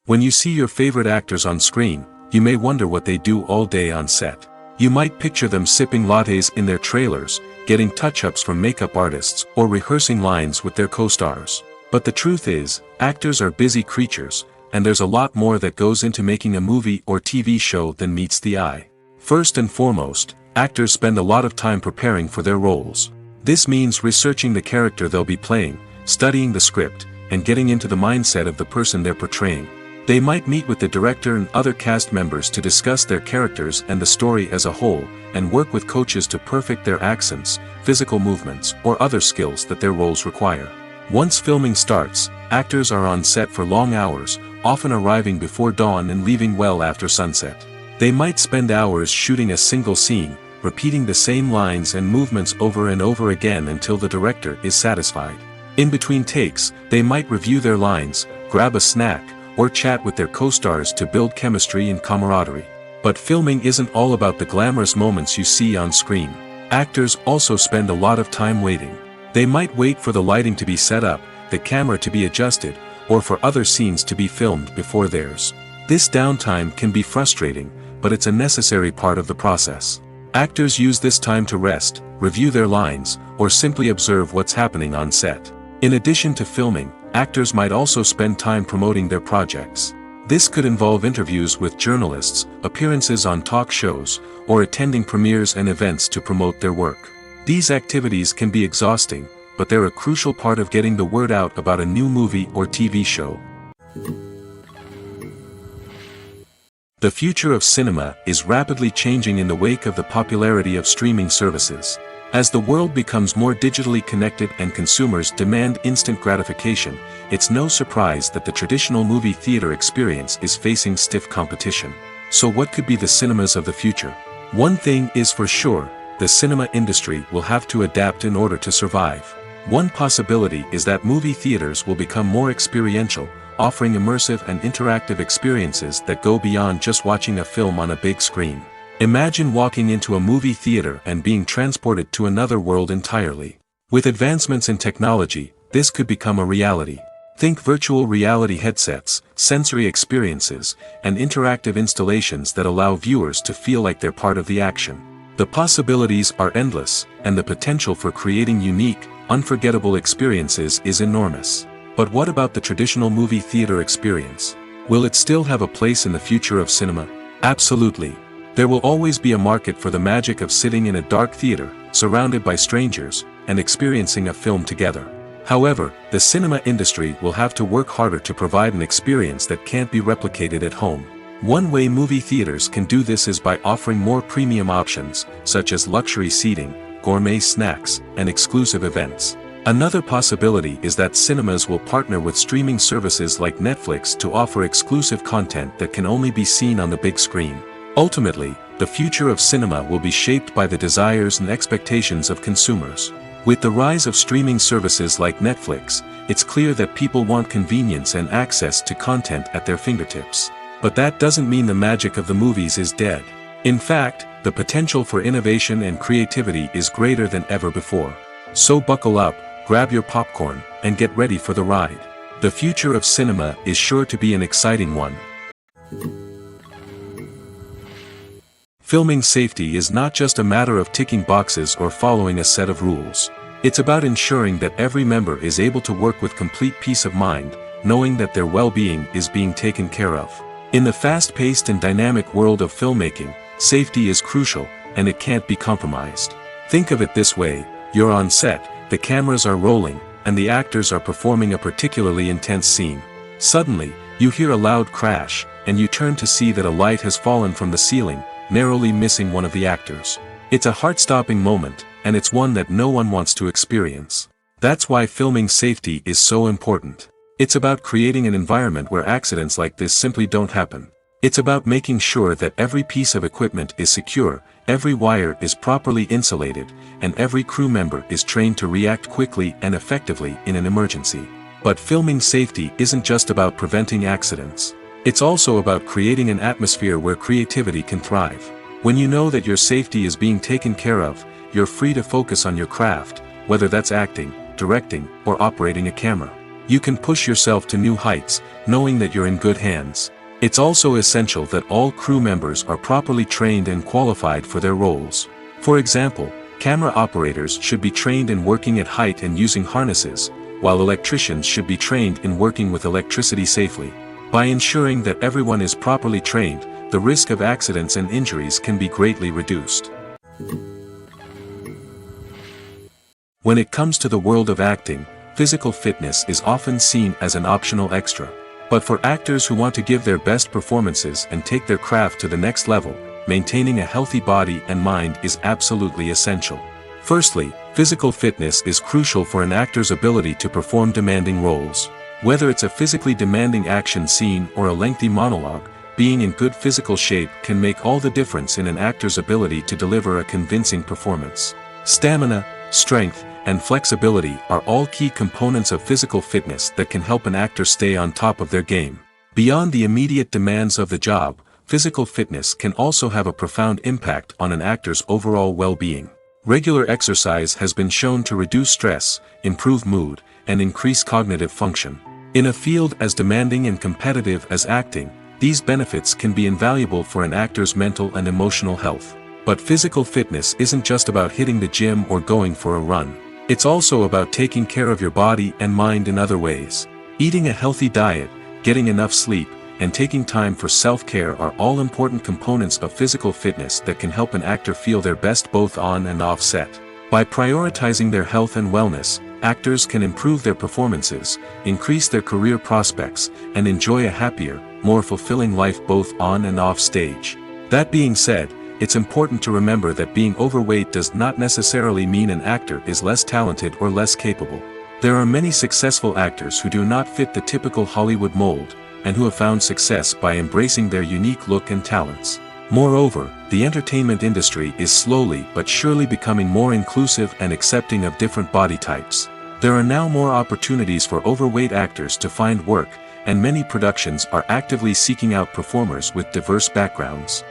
When you see your favorite actors on screen, you may wonder what they do all day on set. You might picture them sipping lattes in their trailers, getting touch-ups from makeup artists, or rehearsing lines with their co-stars. But the truth is, actors are busy creatures, and there's a lot more that goes into making a movie or TV show than meets the eye. First and foremost, actors spend a lot of time preparing for their roles. This means researching the character they'll be playing, studying the script, and getting into the mindset of the person they're portraying. They might meet with the director and other cast members to discuss their characters and the story as a whole, and work with coaches to perfect their accents, physical movements, or other skills that their roles require. Once filming starts, actors are on set for long hours, often arriving before dawn and leaving well after sunset. They might spend hours shooting a single scene, repeating the same lines and movements over and over again until the director is satisfied. In between takes, they might review their lines, grab a snack, or chat with their co-stars to build chemistry and camaraderie. But filming isn't all about the glamorous moments you see on screen. Actors also spend a lot of time waiting. They might wait for the lighting to be set up, the camera to be adjusted, or for other scenes to be filmed before theirs. This downtime can be frustrating, but it's a necessary part of the process. Actors use this time to rest, review their lines, or simply observe what's happening on set. In addition to filming, actors might also spend time promoting their projects. This could involve interviews with journalists, appearances on talk shows, or attending premieres and events to promote their work. These activities can be exhausting, but they're a crucial part of getting the word out about a new movie or TV show. The future of cinema is rapidly changing in the wake of the popularity of streaming services. As the world becomes more digitally connected and consumers demand instant gratification, it's no surprise that the traditional movie theater experience is facing stiff competition. So what could be the cinemas of the future? One thing is for sure, the cinema industry will have to adapt in order to survive. One possibility is that movie theaters will become more experiential, offering immersive and interactive experiences that go beyond just watching a film on a big screen. Imagine walking into a movie theater and being transported to another world entirely. With advancements in technology, this could become a reality. Think virtual reality headsets, sensory experiences, and interactive installations that allow viewers to feel like they're part of the action. The possibilities are endless, and the potential for creating unique, unforgettable experiences is enormous. But what about the traditional movie theater experience? Will it still have a place in the future of cinema? Absolutely. There will always be a market for the magic of sitting in a dark theater, surrounded by strangers, and experiencing a film together. However, the cinema industry will have to work harder to provide an experience that can't be replicated at home. One way movie theaters can do this is by offering more premium options, such as luxury seating, gourmet snacks, and exclusive events. Another possibility is that cinemas will partner with streaming services like Netflix to offer exclusive content that can only be seen on the big screen. Ultimately, the future of cinema will be shaped by the desires and expectations of consumers. With the rise of streaming services like Netflix, it's clear that people want convenience and access to content at their fingertips. But that doesn't mean the magic of the movies is dead. In fact, the potential for innovation and creativity is greater than ever before. So buckle up, grab your popcorn, and get ready for the ride. The future of cinema is sure to be an exciting one. Filming safety is not just a matter of ticking boxes or following a set of rules. It's about ensuring that every member is able to work with complete peace of mind, knowing that their well-being is being taken care of. In the fast-paced and dynamic world of filmmaking, safety is crucial, and it can't be compromised. Think of it this way: you're on set, the cameras are rolling, and the actors are performing a particularly intense scene. Suddenly, you hear a loud crash, and you turn to see that a light has fallen from the ceiling, narrowly missing one of the actors. It's a heart-stopping moment, and it's one that no one wants to experience. That's why filming safety is so important. It's about creating an environment where accidents like this simply don't happen. It's about making sure that every piece of equipment is secure, every wire is properly insulated, and every crew member is trained to react quickly and effectively in an emergency. But filming safety isn't just about preventing accidents. It's also about creating an atmosphere where creativity can thrive. When you know that your safety is being taken care of, you're free to focus on your craft, whether that's acting, directing, or operating a camera. You can push yourself to new heights, knowing that you're in good hands. It's also essential that all crew members are properly trained and qualified for their roles. For example, camera operators should be trained in working at height and using harnesses, while electricians should be trained in working with electricity safely. By ensuring that everyone is properly trained, the risk of accidents and injuries can be greatly reduced. When it comes to the world of acting, physical fitness is often seen as an optional extra. But for actors who want to give their best performances and take their craft to the next level, maintaining a healthy body and mind is absolutely essential. Firstly, physical fitness is crucial for an actor's ability to perform demanding roles. Whether it's a physically demanding action scene or a lengthy monologue, being in good physical shape can make all the difference in an actor's ability to deliver a convincing performance. Stamina, strength, and flexibility are all key components of physical fitness that can help an actor stay on top of their game. Beyond the immediate demands of the job, physical fitness can also have a profound impact on an actor's overall well-being. Regular exercise has been shown to reduce stress, improve mood, and increase cognitive function. In a field as demanding and competitive as acting, these benefits can be invaluable for an actor's mental and emotional health. But physical fitness isn't just about hitting the gym or going for a run. It's also about taking care of your body and mind in other ways. Eating a healthy diet, getting enough sleep, and taking time for self-care are all important components of physical fitness that can help an actor feel their best both on and off set. By prioritizing their health and wellness, actors can improve their performances, increase their career prospects, and enjoy a happier, more fulfilling life both on and off stage. That being said, it's important to remember that being overweight does not necessarily mean an actor is less talented or less capable. There are many successful actors who do not fit the typical Hollywood mold, and who have found success by embracing their unique look and talents. Moreover, the entertainment industry is slowly but surely becoming more inclusive and accepting of different body types. There are now more opportunities for overweight actors to find work, and many productions are actively seeking out performers with diverse backgrounds.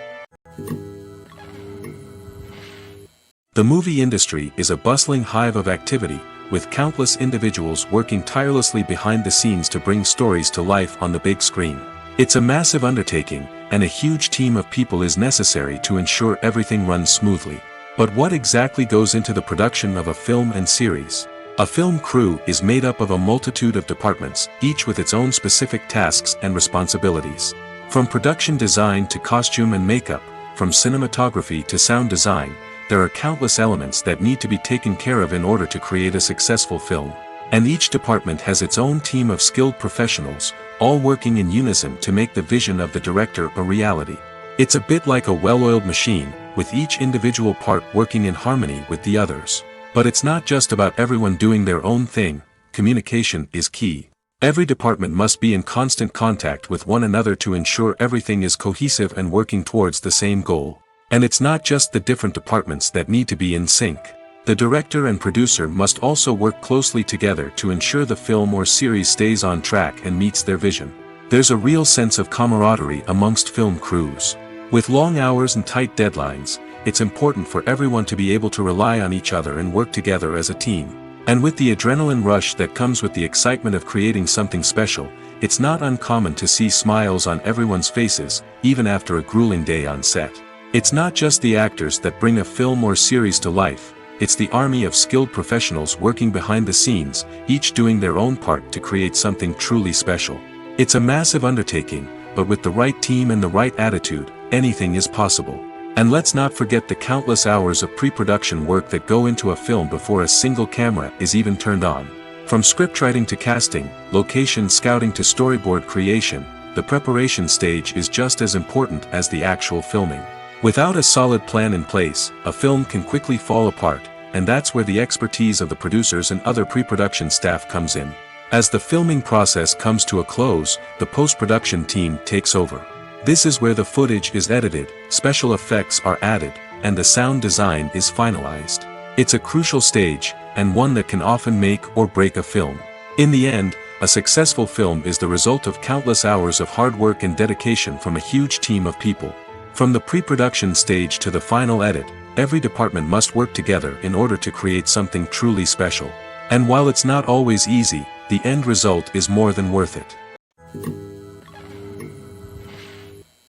The movie industry is a bustling hive of activity, with countless individuals working tirelessly behind the scenes to bring stories to life on the big screen. It's a massive undertaking, and a huge team of people is necessary to ensure everything runs smoothly. But what exactly goes into the production of a film and series? A film crew is made up of a multitude of departments, each with its own specific tasks and responsibilities. From production design to costume and makeup, from cinematography to sound design, there are countless elements that need to be taken care of in order to create a successful film. And each department has its own team of skilled professionals, all working in unison to make the vision of the director a reality. It's a bit like a well-oiled machine, with each individual part working in harmony with the others. But it's not just about everyone doing their own thing. Communication is key. Every department must be in constant contact with one another to ensure everything is cohesive and working towards the same goal. And it's not just the different departments that need to be in sync. The director and producer must also work closely together to ensure the film or series stays on track and meets their vision. There's a real sense of camaraderie amongst film crews. With long hours and tight deadlines, it's important for everyone to be able to rely on each other and work together as a team. And with the adrenaline rush that comes with the excitement of creating something special, it's not uncommon to see smiles on everyone's faces, even after a grueling day on set. It's not just the actors that bring a film or series to life, it's the army of skilled professionals working behind the scenes, each doing their own part to create something truly special. It's a massive undertaking, but with the right team and the right attitude, anything is possible. And let's not forget the countless hours of pre-production work that go into a film before a single camera is even turned on. From scriptwriting to casting, location scouting to storyboard creation, the preparation stage is just as important as the actual filming. Without a solid plan in place, a film can quickly fall apart, and that's where the expertise of the producers and other pre-production staff comes in. As the filming process comes to a close, the post-production team takes over. This is where the footage is edited, special effects are added, and the sound design is finalized. It's a crucial stage, and one that can often make or break a film. In the end, a successful film is the result of countless hours of hard work and dedication from a huge team of people. From the pre-production stage to the final edit, every department must work together in order to create something truly special. And while it's not always easy, the end result is more than worth it.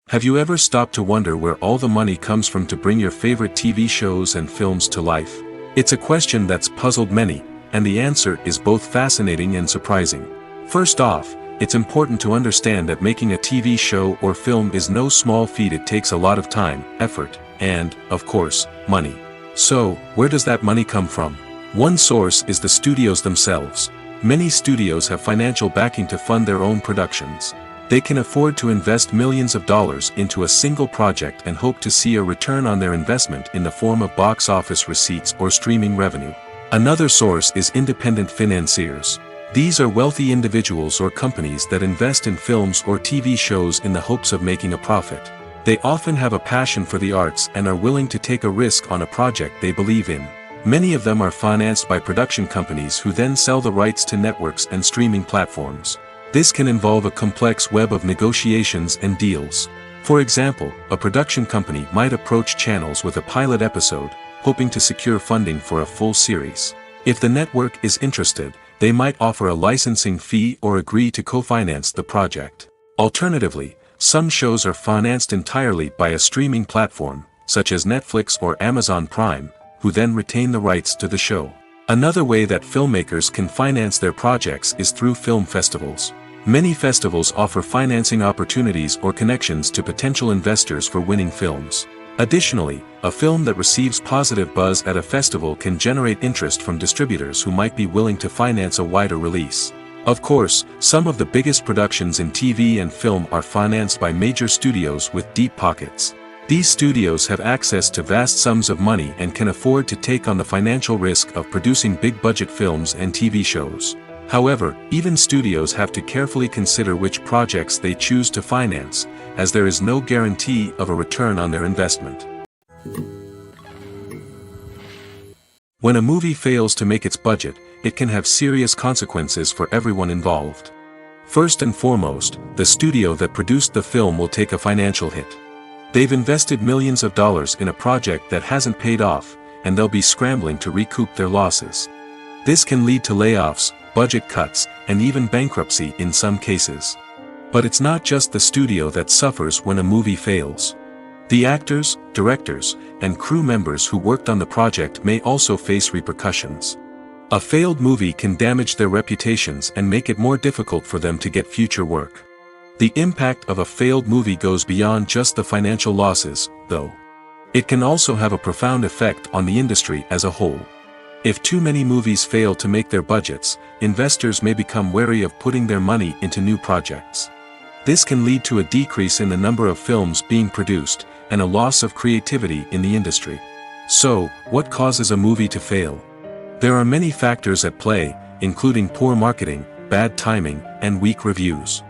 Have you ever stopped to wonder where all the money comes from to bring your favorite TV shows and films to life? It's a question that's puzzled many, and the answer is both fascinating and surprising. First off, it's important to understand that making a TV show or film is no small feat. It takes a lot of time, effort, and, of course, money. So, where does that money come from? One source is the studios themselves. Many studios have financial backing to fund their own productions. They can afford to invest millions of dollars into a single project and hope to see a return on their investment in the form of box office receipts or streaming revenue. Another source is independent financiers. These are wealthy individuals or companies that invest in films or TV shows in the hopes of making a profit. They often have a passion for the arts and are willing to take a risk on a project they believe in. Many of them are financed by production companies who then sell the rights to networks and streaming platforms. This can involve a complex web of negotiations and deals. For example, a production company might approach channels with a pilot episode, hoping to secure funding for a full series. If the network is interested, they might offer a licensing fee or agree to co-finance the project. Alternatively, some shows are financed entirely by a streaming platform, such as Netflix or Amazon Prime, who then retain the rights to the show. Another way that filmmakers can finance their projects is through film festivals. Many festivals offer financing opportunities or connections to potential investors for winning films. Additionally, a film that receives positive buzz at a festival can generate interest from distributors who might be willing to finance a wider release. Of course, some of the biggest productions in TV and film are financed by major studios with deep pockets. These studios have access to vast sums of money and can afford to take on the financial risk of producing big-budget films and TV shows. However, even studios have to carefully consider which projects they choose to finance, as there is no guarantee of a return on their investment. When a movie fails to make its budget, it can have serious consequences for everyone involved. First and foremost, the studio that produced the film will take a financial hit. They've invested millions of dollars in a project that hasn't paid off, and they'll be scrambling to recoup their losses. This can lead to layoffs, budget cuts, and even bankruptcy in some cases. But it's not just the studio that suffers when a movie fails. The actors, directors, and crew members who worked on the project may also face repercussions. A failed movie can damage their reputations and make it more difficult for them to get future work. The impact of a failed movie goes beyond just the financial losses, though. It can also have a profound effect on the industry as a whole. If too many movies fail to make their budgets, investors may become wary of putting their money into new projects. This can lead to a decrease in the number of films being produced, and a loss of creativity in the industry. So, what causes a movie to fail? There are many factors at play, including poor marketing, bad timing, and weak reviews.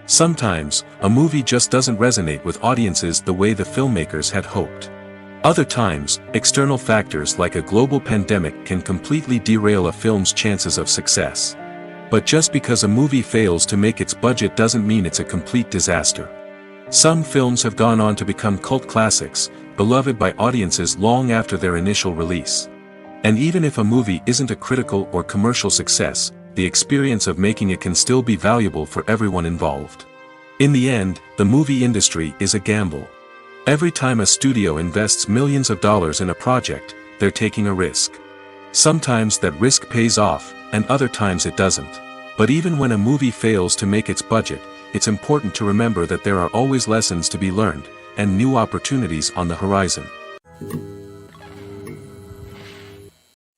Sometimes, a movie just doesn't resonate with audiences the way the filmmakers had hoped. Other times, external factors like a global pandemic can completely derail a film's chances of success. But just because a movie fails to make its budget doesn't mean it's a complete disaster. Some films have gone on to become cult classics, beloved by audiences long after their initial release. And even if a movie isn't a critical or commercial success, the experience of making it can still be valuable for everyone involved. In the end, the movie industry is a gamble. Every time a studio invests millions of dollars in a project, they're taking a risk. Sometimes that risk pays off, and other times it doesn't. But even when a movie fails to make its budget, it's important to remember that there are always lessons to be learned, and new opportunities on the horizon.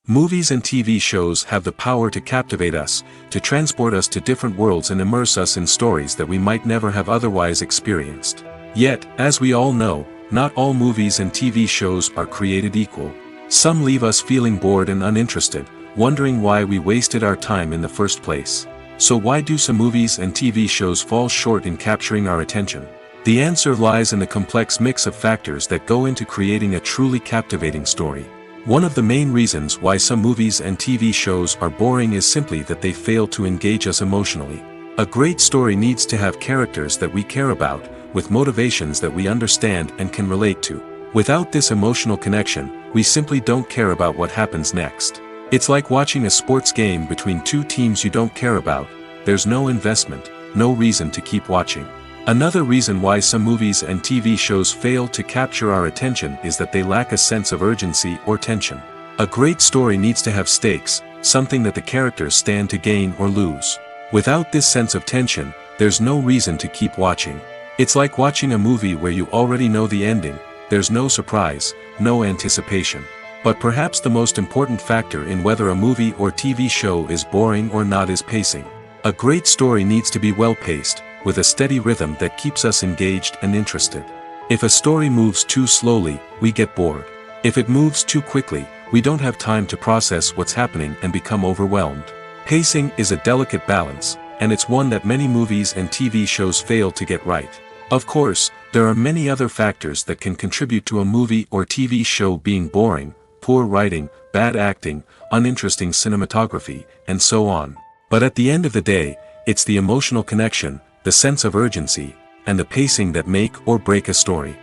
Movies and TV shows have the power to captivate us, to transport us to different worlds and immerse us in stories that we might never have otherwise experienced. Yet, as we all know, not all movies and TV shows are created equal. Some leave us feeling bored and uninterested, wondering why we wasted our time in the first place. So why do some movies and TV shows fall short in capturing our attention? The answer lies in the complex mix of factors that go into creating a truly captivating story. One of the main reasons why some movies and TV shows are boring is simply that they fail to engage us emotionally. A great story needs to have characters that we care about, with motivations that we understand and can relate to. Without this emotional connection, we simply don't care about what happens next. It's like watching a sports game between two teams you don't care about. There's no investment, no reason to keep watching. Another reason why some movies and TV shows fail to capture our attention is that they lack a sense of urgency or tension. A great story needs to have stakes, something that the characters stand to gain or lose. Without this sense of tension, there's no reason to keep watching. It's like watching a movie where you already know the ending. There's no surprise, no anticipation. But perhaps the most important factor in whether a movie or TV show is boring or not is pacing. A great story needs to be well-paced, with a steady rhythm that keeps us engaged and interested. If a story moves too slowly, we get bored. If it moves too quickly, we don't have time to process what's happening and become overwhelmed. Pacing is a delicate balance, and it's one that many movies and TV shows fail to get right. Of course, there are many other factors that can contribute to a movie or TV show being boring: poor writing, bad acting, uninteresting cinematography, and so on. But at the end of the day, it's the emotional connection, the sense of urgency, and the pacing that make or break a story.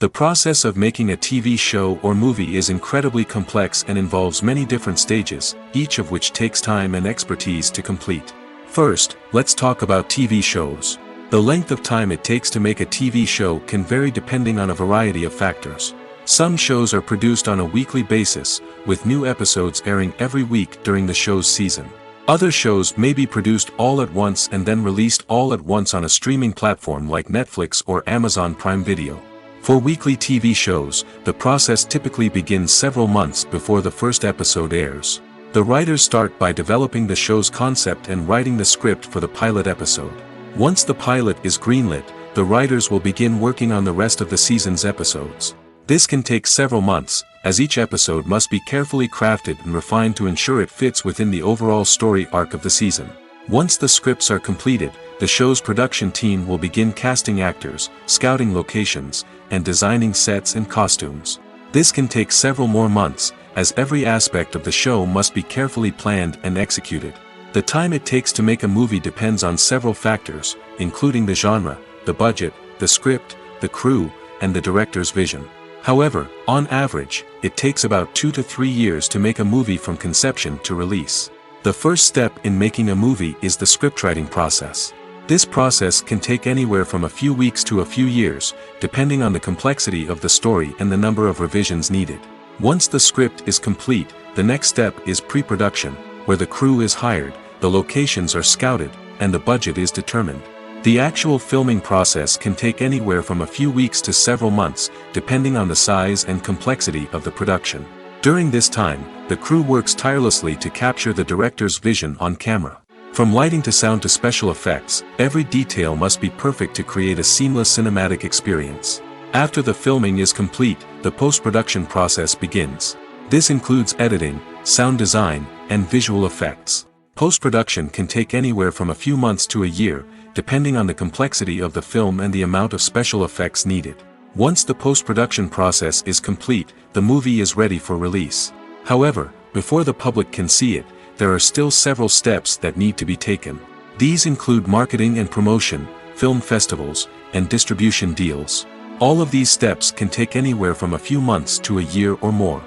The process of making a TV show or movie is incredibly complex and involves many different stages, each of which takes time and expertise to complete. First, let's talk about TV shows. The length of time it takes to make a TV show can vary depending on a variety of factors. Some shows are produced on a weekly basis, with new episodes airing every week during the show's season. Other shows may be produced all at once and then released all at once on a streaming platform like Netflix or Amazon Prime Video. For weekly TV shows, the process typically begins several months before the first episode airs. The writers start by developing the show's concept and writing the script for the pilot episode. Once the pilot is greenlit, the writers will begin working on the rest of the season's episodes. This can take several months, as each episode must be carefully crafted and refined to ensure it fits within the overall story arc of the season. Once the scripts are completed, the show's production team will begin casting actors, scouting locations, and designing sets and costumes. This can take several more months, as every aspect of the show must be carefully planned and executed. The time it takes to make a movie depends on several factors, including the genre, the budget, the script, the crew, and the director's vision. However, on average, it takes about 2 to 3 years to make a movie from conception to release. The first step in making a movie is the scriptwriting process. This process can take anywhere from a few weeks to a few years, depending on the complexity of the story and the number of revisions needed. Once the script is complete, the next step is pre-production, where the crew is hired, the locations are scouted, and the budget is determined. The actual filming process can take anywhere from a few weeks to several months, depending on the size and complexity of the production. During this time, the crew works tirelessly to capture the director's vision on camera. From lighting to sound to special effects, every detail must be perfect to create a seamless cinematic experience. After the filming is complete, the post-production process begins. This includes editing, sound design, and visual effects. Post-production can take anywhere from a few months to a year, depending on the complexity of the film and the amount of special effects needed. Once the post-production process is complete, the movie is ready for release. However, before the public can see it, there are still several steps that need to be taken. These include marketing and promotion, film festivals, and distribution deals. All of these steps can take anywhere from a few months to a year or more.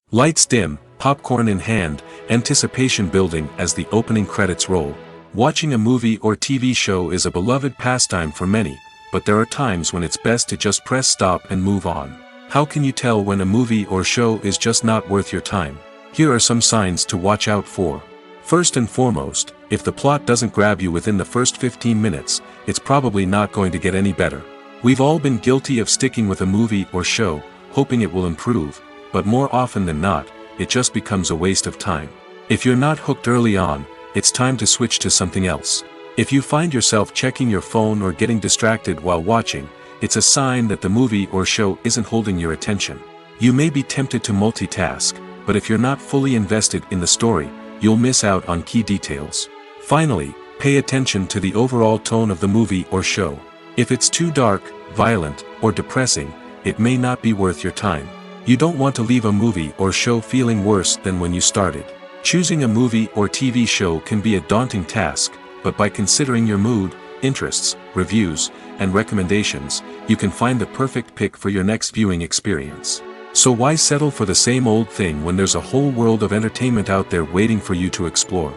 Lights dim, popcorn in hand, anticipation building as the opening credits roll. Watching a movie or TV show is a beloved pastime for many, but there are times when it's best to just press stop and move on. How can you tell when a movie or show is just not worth your time? Here are some signs to watch out for. First and foremost, if the plot doesn't grab you within the first 15 minutes, it's probably not going to get any better. We've all been guilty of sticking with a movie or show, hoping it will improve, but more often than not, it just becomes a waste of time. If you're not hooked early on, it's time to switch to something else. If you find yourself checking your phone or getting distracted while watching, it's a sign that the movie or show isn't holding your attention. You may be tempted to multitask, but if you're not fully invested in the story, you'll miss out on key details. Finally, pay attention to the overall tone of the movie or show. If it's too dark, violent, or depressing, it may not be worth your time. You don't want to leave a movie or show feeling worse than when you started. Choosing a movie or TV show can be a daunting task, but by considering your mood, interests, reviews, and recommendations, you can find the perfect pick for your next viewing experience. So why settle for the same old thing when there's a whole world of entertainment out there waiting for you to explore?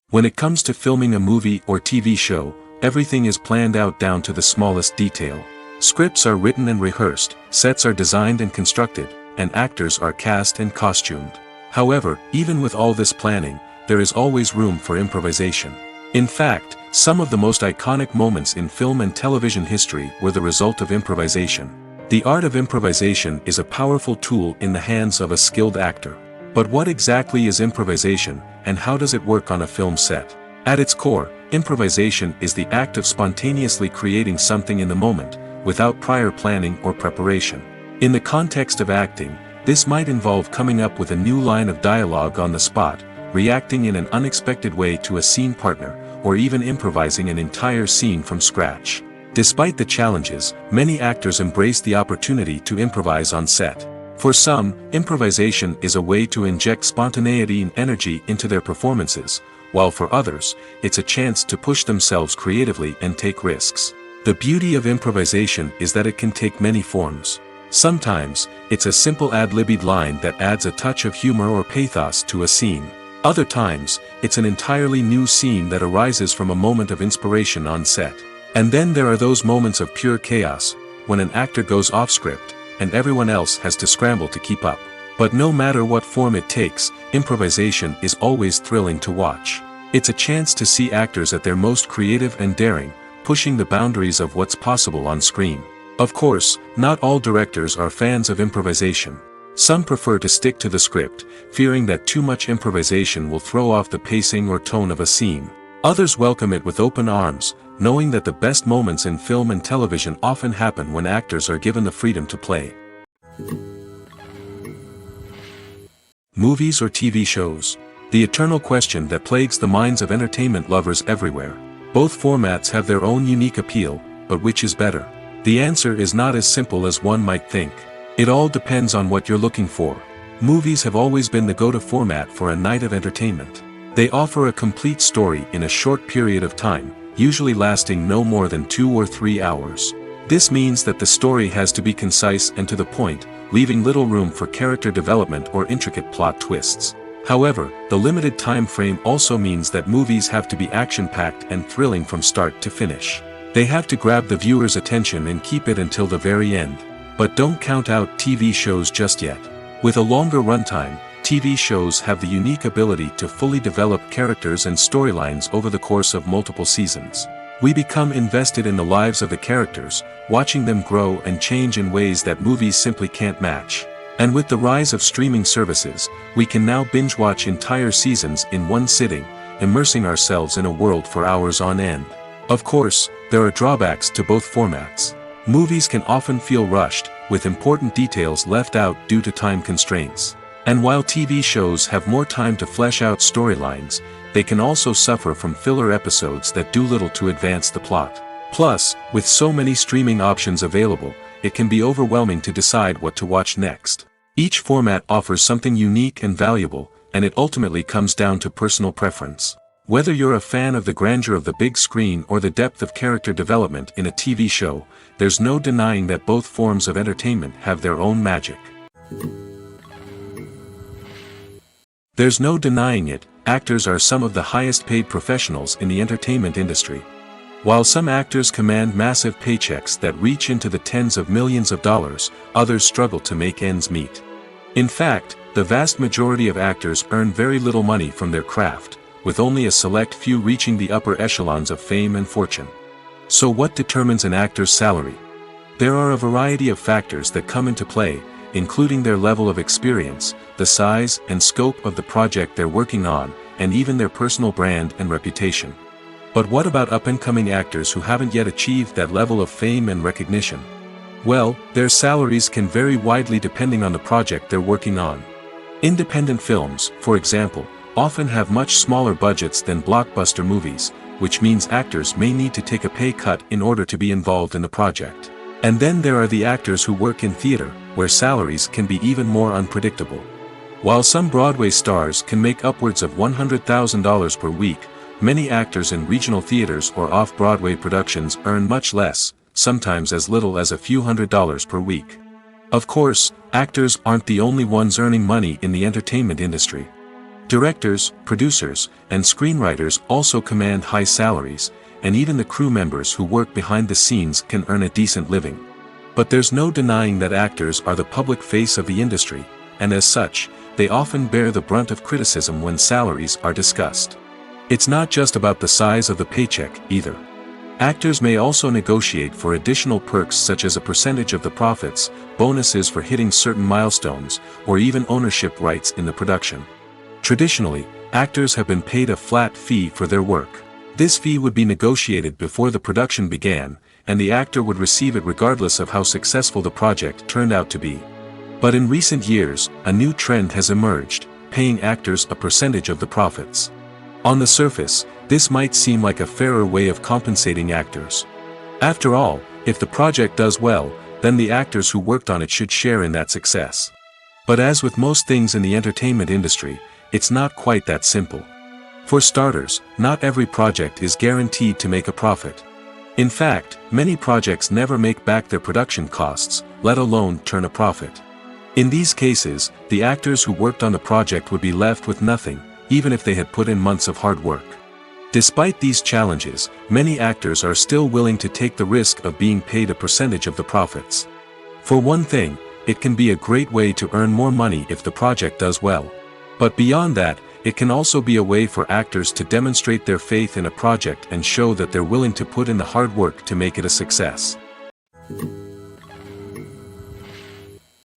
When it comes to filming a movie or TV show, everything is planned out down to the smallest detail. Scripts are written and rehearsed, sets are designed and constructed, and actors are cast and costumed. However, even with all this planning, there is always room for improvisation. In fact, some of the most iconic moments in film and television history were the result of improvisation. The art of improvisation is a powerful tool in the hands of a skilled actor. But what exactly is improvisation, and how does it work on a film set? At its core, improvisation is the act of spontaneously creating something in the moment, without prior planning or preparation. In the context of acting, this might involve coming up with a new line of dialogue on the spot, reacting in an unexpected way to a scene partner, or even improvising an entire scene from scratch. Despite the challenges, many actors embrace the opportunity to improvise on set. For some, improvisation is a way to inject spontaneity and energy into their performances, while for others, it's a chance to push themselves creatively and take risks. The beauty of improvisation is that it can take many forms. Sometimes, it's a simple ad-libbed line that adds a touch of humor or pathos to a scene. Other times, it's an entirely new scene that arises from a moment of inspiration on set. And then there are those moments of pure chaos, when an actor goes off script, and everyone else has to scramble to keep up. But no matter what form it takes, improvisation is always thrilling to watch. It's a chance to see actors at their most creative and daring, pushing the boundaries of what's possible on screen. Of course, not all directors are fans of improvisation. Some prefer to stick to the script, fearing that too much improvisation will throw off the pacing or tone of a scene. Others welcome it with open arms, knowing that the best moments in film and television often happen when actors are given the freedom to play. Movies or TV shows? The eternal question that plagues the minds of entertainment lovers everywhere. Both formats have their own unique appeal, but which is better? The answer is not as simple as one might think. It all depends on what you're looking for. Movies have always been the go-to format for a night of entertainment. They offer a complete story in a short period of time, usually lasting no more than 2 or 3 hours. This means that the story has to be concise and to the point, leaving little room for character development or intricate plot twists. However, the limited time frame also means that movies have to be action-packed and thrilling from start to finish. They have to grab the viewer's attention and keep it until the very end. But don't count out TV shows just yet. With a longer runtime, TV shows have the unique ability to fully develop characters and storylines over the course of multiple seasons. We become invested in the lives of the characters, watching them grow and change in ways that movies simply can't match. And with the rise of streaming services, we can now binge-watch entire seasons in one sitting, immersing ourselves in a world for hours on end. Of course, there are drawbacks to both formats. Movies can often feel rushed, with important details left out due to time constraints. And while TV shows have more time to flesh out storylines, they can also suffer from filler episodes that do little to advance the plot. Plus, with so many streaming options available, it can be overwhelming to decide what to watch next. Each format offers something unique and valuable, and it ultimately comes down to personal preference. Whether you're a fan of the grandeur of the big screen or the depth of character development in a TV show, there's no denying that both forms of entertainment have their own magic. There's no denying it, actors are some of the highest paid professionals in the entertainment industry. While some actors command massive paychecks that reach into the tens of millions of dollars, others struggle to make ends meet. In fact, the vast majority of actors earn very little money from their craft, with only a select few reaching the upper echelons of fame and fortune. So what determines an actor's salary? There are a variety of factors that come into play, including their level of experience, the size and scope of the project they're working on, and even their personal brand and reputation. But what about up-and-coming actors who haven't yet achieved that level of fame and recognition? Well, their salaries can vary widely depending on the project they're working on. Independent films, for example, often have much smaller budgets than blockbuster movies, which means actors may need to take a pay cut in order to be involved in the project. And then there are the actors who work in theater, where salaries can be even more unpredictable. While some Broadway stars can make upwards of $100,000 per week, many actors in regional theaters or off-Broadway productions earn much less, sometimes as little as a few $100s per week. Of course, actors aren't the only ones earning money in the entertainment industry. Directors, producers, and screenwriters also command high salaries, and even the crew members who work behind the scenes can earn a decent living. But there's no denying that actors are the public face of the industry, and as such, they often bear the brunt of criticism when salaries are discussed. It's not just about the size of the paycheck, either. Actors may also negotiate for additional perks such as a percentage of the profits, bonuses for hitting certain milestones, or even ownership rights in the production. Traditionally, actors have been paid a flat fee for their work. This fee would be negotiated before the production began, and the actor would receive it regardless of how successful the project turned out to be. But in recent years, a new trend has emerged, paying actors a percentage of the profits. On the surface, this might seem like a fairer way of compensating actors. After all, if the project does well, then the actors who worked on it should share in that success. But as with most things in the entertainment industry, it's not quite that simple. For starters, not every project is guaranteed to make a profit. In fact, many projects never make back their production costs, let alone turn a profit. In these cases, the actors who worked on the project would be left with nothing, even if they had put in months of hard work. Despite these challenges, many actors are still willing to take the risk of being paid a percentage of the profits. For one thing, it can be a great way to earn more money if the project does well. But beyond that, it can also be a way for actors to demonstrate their faith in a project and show that they're willing to put in the hard work to make it a success.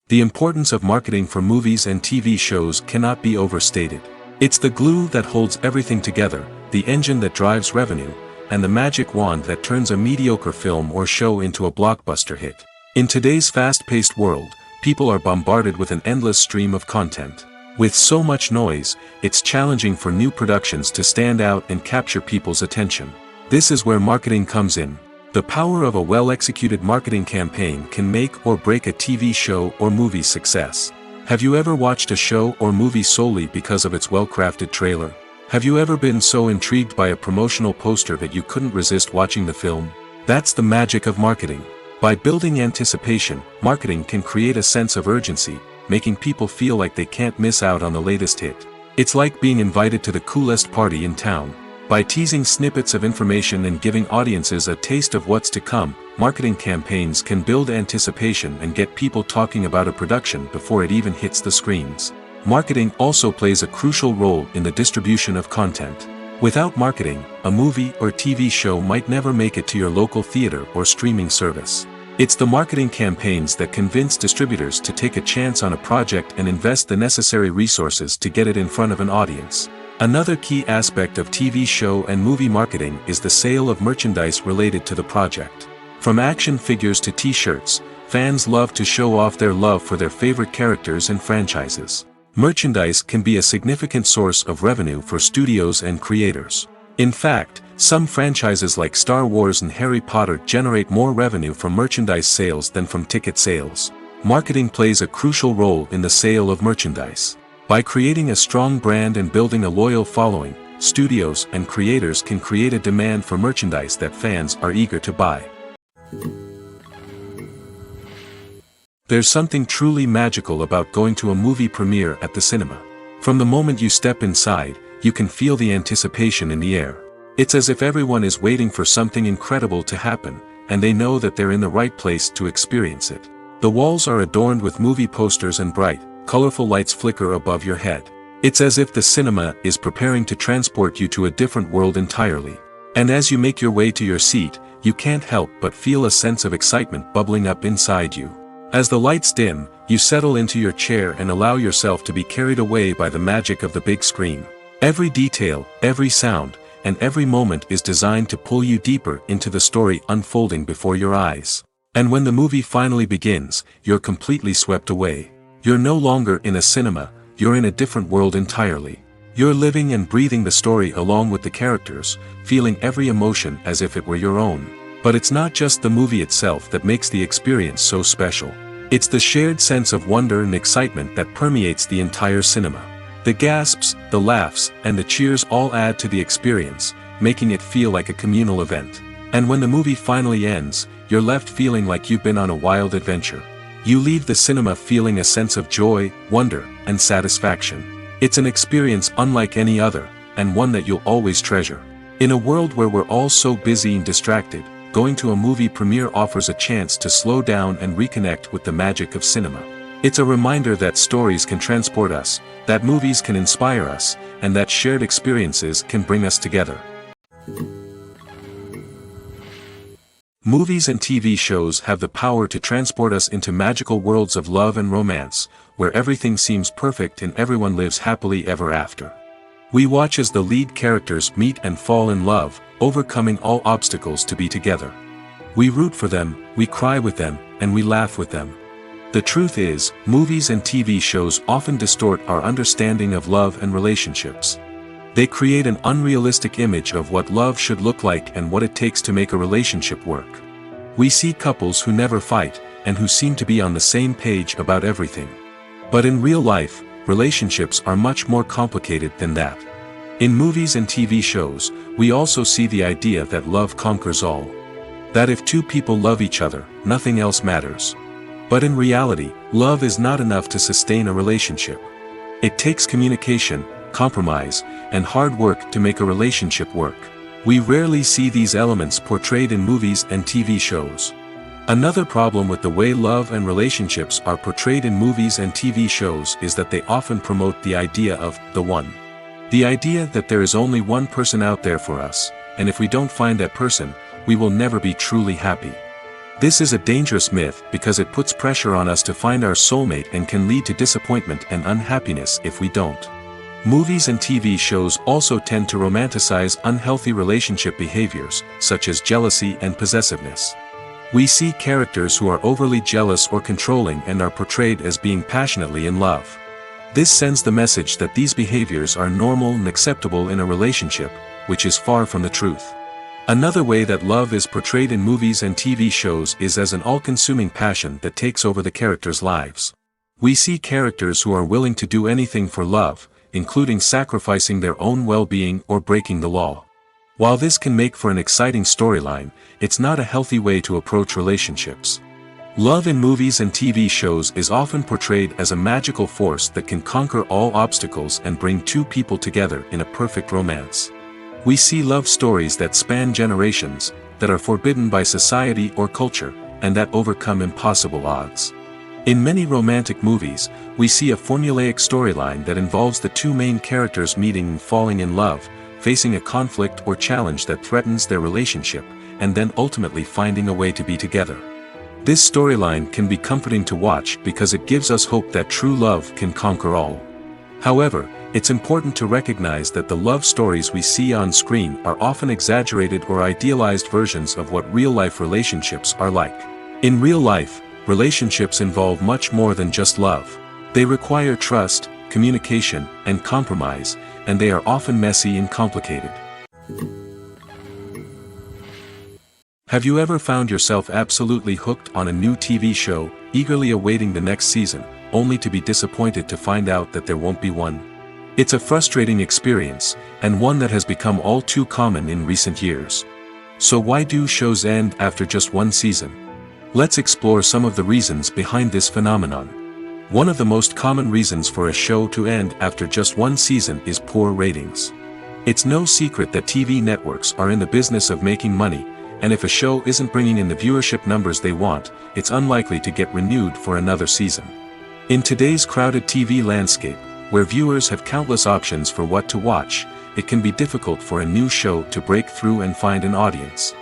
The importance of marketing for movies and TV shows cannot be overstated. It's the glue that holds everything together, the engine that drives revenue, and the magic wand that turns a mediocre film or show into a blockbuster hit. In today's fast-paced world, people are bombarded with an endless stream of content. With so much noise, it's challenging for new productions to stand out and capture people's attention. This is where marketing comes in. The power of a well-executed marketing campaign can make or break a TV show or movie's success. Have you ever watched a show or movie solely because of its well-crafted trailer? Have you ever been so intrigued by a promotional poster that you couldn't resist watching the film? That's the magic of marketing. By building anticipation, marketing can create a sense of urgency, making people feel like they can't miss out on the latest hit. It's like being invited to the coolest party in town. By teasing snippets of information and giving audiences a taste of what's to come, marketing campaigns can build anticipation and get people talking about a production before it even hits the screens. Marketing also plays a crucial role in the distribution of content. Without marketing, a movie or TV show might never make it to your local theater or streaming service. It's the marketing campaigns that convince distributors to take a chance on a project and invest the necessary resources to get it in front of an audience. Another key aspect of TV show and movie marketing is the sale of merchandise related to the project. From action figures to t-shirts, fans love to show off their love for their favorite characters and franchises. Merchandise can be a significant source of revenue for studios and creators. In fact, some franchises like Star Wars and Harry Potter generate more revenue from merchandise sales than from ticket sales. Marketing plays a crucial role in the sale of merchandise. By creating a strong brand and building a loyal following, studios and creators can create a demand for merchandise that fans are eager to buy. There's something truly magical about going to a movie premiere at the cinema. From the moment you step inside, you can feel the anticipation in the air. It's as if everyone is waiting for something incredible to happen, and they know that they're in the right place to experience it. The walls are adorned with movie posters and bright, colorful lights flicker above your head. It's as if the cinema is preparing to transport you to a different world entirely. And as you make your way to your seat, you can't help but feel a sense of excitement bubbling up inside you. As the lights dim, you settle into your chair and allow yourself to be carried away by the magic of the big screen. Every detail, every sound, and every moment is designed to pull you deeper into the story unfolding before your eyes. And when the movie finally begins, you're completely swept away. You're no longer in a cinema, you're in a different world entirely. You're living and breathing the story along with the characters, feeling every emotion as if it were your own. But it's not just the movie itself that makes the experience so special. It's the shared sense of wonder and excitement that permeates the entire cinema. The gasps, the laughs, and the cheers all add to the experience, making it feel like a communal event. And when the movie finally ends, you're left feeling like you've been on a wild adventure. You leave the cinema feeling a sense of joy, wonder, and satisfaction. It's an experience unlike any other, and one that you'll always treasure. In a world where we're all so busy and distracted, going to a movie premiere offers a chance to slow down and reconnect with the magic of cinema. It's a reminder that stories can transport us, that movies can inspire us, and that shared experiences can bring us together. Movies and TV shows have the power to transport us into magical worlds of love and romance, where everything seems perfect and everyone lives happily ever after. We watch as the lead characters meet and fall in love, overcoming all obstacles to be together. We root for them, we cry with them, and we laugh with them. The truth is, movies and TV shows often distort our understanding of love and relationships. They create an unrealistic image of what love should look like and what it takes to make a relationship work. We see couples who never fight, and who seem to be on the same page about everything. But in real life, relationships are much more complicated than that. In movies and TV shows, we also see the idea that love conquers all. That if two people love each other, nothing else matters. But in reality, love is not enough to sustain a relationship. It takes communication, compromise, and hard work to make a relationship work. We rarely see these elements portrayed in movies and TV shows. Another problem with the way love and relationships are portrayed in movies and TV shows is that they often promote the idea of the one. The idea that there is only one person out there for us, and if we don't find that person, we will never be truly happy. This is a dangerous myth because it puts pressure on us to find our soulmate and can lead to disappointment and unhappiness if we don't. Movies and TV shows also tend to romanticize unhealthy relationship behaviors, such as jealousy and possessiveness. We see characters who are overly jealous or controlling and are portrayed as being passionately in love. This sends the message that these behaviors are normal and acceptable in a relationship, which is far from the truth. Another way that love is portrayed in movies and TV shows is as an all-consuming passion that takes over the characters' lives. We see characters who are willing to do anything for love, including sacrificing their own well-being or breaking the law. While this can make for an exciting storyline, it's not a healthy way to approach relationships. Love in movies and TV shows is often portrayed as a magical force that can conquer all obstacles and bring two people together in a perfect romance. We see love stories that span generations, that are forbidden by society or culture, and that overcome impossible odds. In many romantic movies, we see a formulaic storyline that involves the two main characters meeting and falling in love, facing a conflict or challenge that threatens their relationship, and then ultimately finding a way to be together. This storyline can be comforting to watch because it gives us hope that true love can conquer all. However, it's important to recognize that the love stories we see on screen are often exaggerated or idealized versions of what real-life relationships are like. In real life, relationships involve much more than just love. They require trust, communication, and compromise, and they are often messy and complicated. Have you ever found yourself absolutely hooked on a new TV show, eagerly awaiting the next season, only to be disappointed to find out that there won't be one? It's a frustrating experience, and one that has become all too common in recent years. So why do shows end after just one season? Let's explore some of the reasons behind this phenomenon. One of the most common reasons for a show to end after just one season is poor ratings. It's no secret that TV networks are in the business of making money, and if a show isn't bringing in the viewership numbers they want, it's unlikely to get renewed for another season. In today's crowded TV landscape, where viewers have countless options for what to watch, it can be difficult for a new show to break through and find an audience.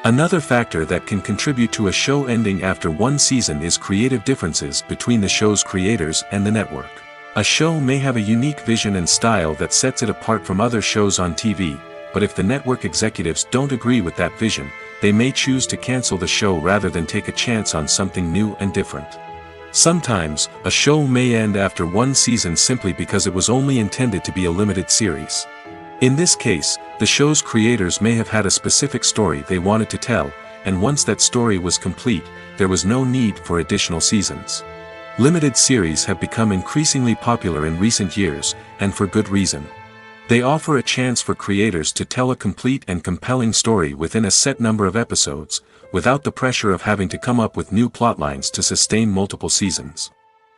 Another factor that can contribute to a show ending after one season is creative differences between the show's creators and the network. A show may have a unique vision and style that sets it apart from other shows on TV, but if the network executives don't agree with that vision, they may choose to cancel the show rather than take a chance on something new and different. Sometimes, a show may end after one season simply because it was only intended to be a limited series. In this case, the show's creators may have had a specific story they wanted to tell, and once that story was complete, there was no need for additional seasons. Limited series have become increasingly popular in recent years, and for good reason. They offer a chance for creators to tell a complete and compelling story within a set number of episodes, without the pressure of having to come up with new plotlines to sustain multiple seasons.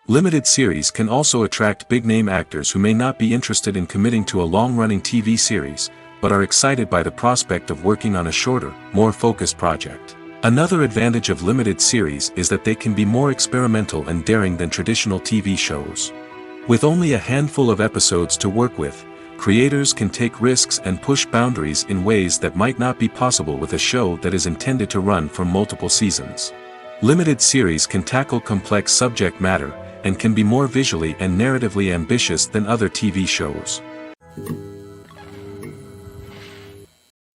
Limited series can also attract big-name actors who may not be interested in committing to a long-running TV series, but are excited by the prospect of working on a shorter, more focused project. Another advantage of limited series is that they can be more experimental and daring than traditional TV shows. With only a handful of episodes to work with, creators can take risks and push boundaries in ways that might not be possible with a show that is intended to run for multiple seasons. Limited series can tackle complex subject matter, and can be more visually and narratively ambitious than other TV shows.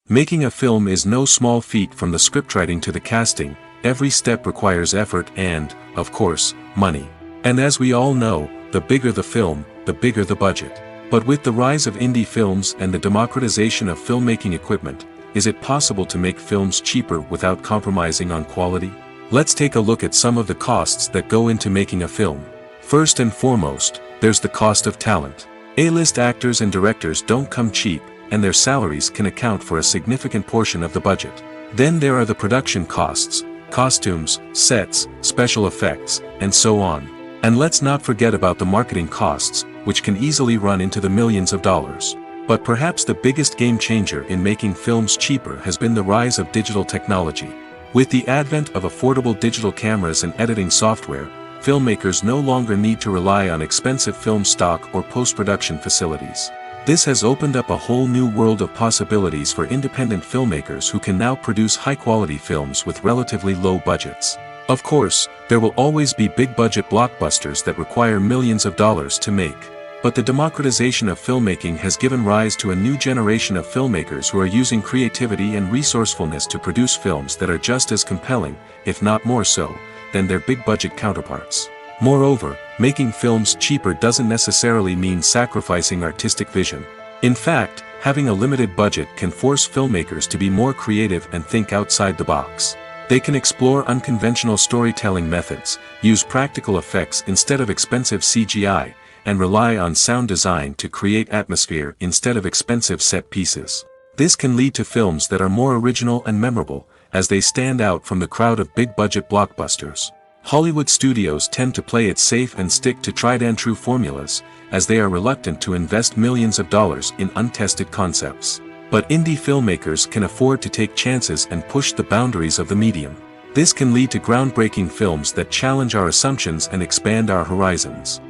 Making a film is no small feat. From the scriptwriting to the casting, every step requires effort and, of course, money. And as we all know, the bigger the film, the bigger the budget. But with the rise of indie films and the democratization of filmmaking equipment, is it possible to make films cheaper without compromising on quality? Let's take a look at some of the costs that go into making a film. First and foremost, there's the cost of talent. A-list actors and directors don't come cheap, and their salaries can account for a significant portion of the budget. Then there are the production costs, costumes, sets, special effects, and so on. And let's not forget about the marketing costs, which can easily run into the millions of dollars. But perhaps the biggest game changer in making films cheaper has been the rise of digital technology. With the advent of affordable digital cameras and editing software, filmmakers no longer need to rely on expensive film stock or post-production facilities. This has opened up a whole new world of possibilities for independent filmmakers who can now produce high-quality films with relatively low budgets. Of course, there will always be big-budget blockbusters that require millions of dollars to make. But the democratization of filmmaking has given rise to a new generation of filmmakers who are using creativity and resourcefulness to produce films that are just as compelling, if not more so, than their big-budget counterparts. Moreover, making films cheaper doesn't necessarily mean sacrificing artistic vision. In fact, having a limited budget can force filmmakers to be more creative and think outside the box. They can explore unconventional storytelling methods, use practical effects instead of expensive CGI, and rely on sound design to create atmosphere instead of expensive set pieces. This can lead to films that are more original and memorable, as they stand out from the crowd of big-budget blockbusters. Hollywood studios tend to play it safe and stick to tried-and-true formulas, as they are reluctant to invest millions of dollars in untested concepts. But indie filmmakers can afford to take chances and push the boundaries of the medium. This can lead to groundbreaking films that challenge our assumptions and expand our horizons.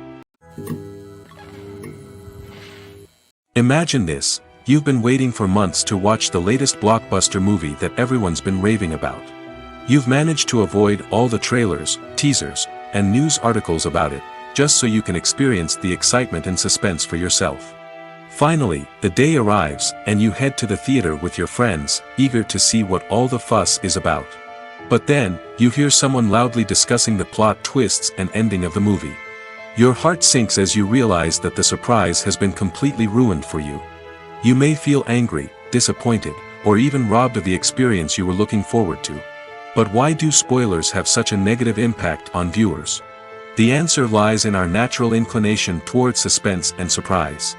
Imagine this: you've been waiting for months to watch the latest blockbuster movie that everyone's been raving about. You've managed to avoid all the trailers, teasers, and news articles about it, just so you can experience the excitement and suspense for yourself. Finally, the day arrives, and you head to the theater with your friends, eager to see what all the fuss is about. But then, you hear someone loudly discussing the plot twists and ending of the movie. Your heart sinks as you realize that the surprise has been completely ruined for you. You may feel angry, disappointed, or even robbed of the experience you were looking forward to. But why do spoilers have such a negative impact on viewers? The answer lies in our natural inclination towards suspense and surprise.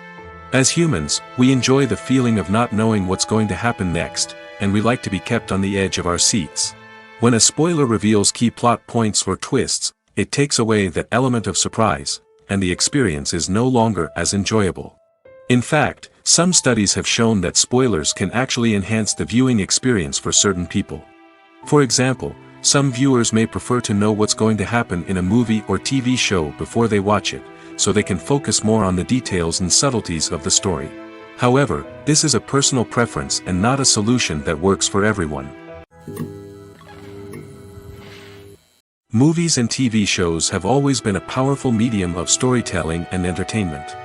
As humans, we enjoy the feeling of not knowing what's going to happen next, and we like to be kept on the edge of our seats. When a spoiler reveals key plot points or twists, it takes away that element of surprise, and the experience is no longer as enjoyable. In fact, some studies have shown that spoilers can actually enhance the viewing experience for certain people. For example, some viewers may prefer to know what's going to happen in a movie or TV show before they watch it, so they can focus more on the details and subtleties of the story. However, this is a personal preference and not a solution that works for everyone. Movies and TV shows have always been a powerful medium of storytelling and entertainment.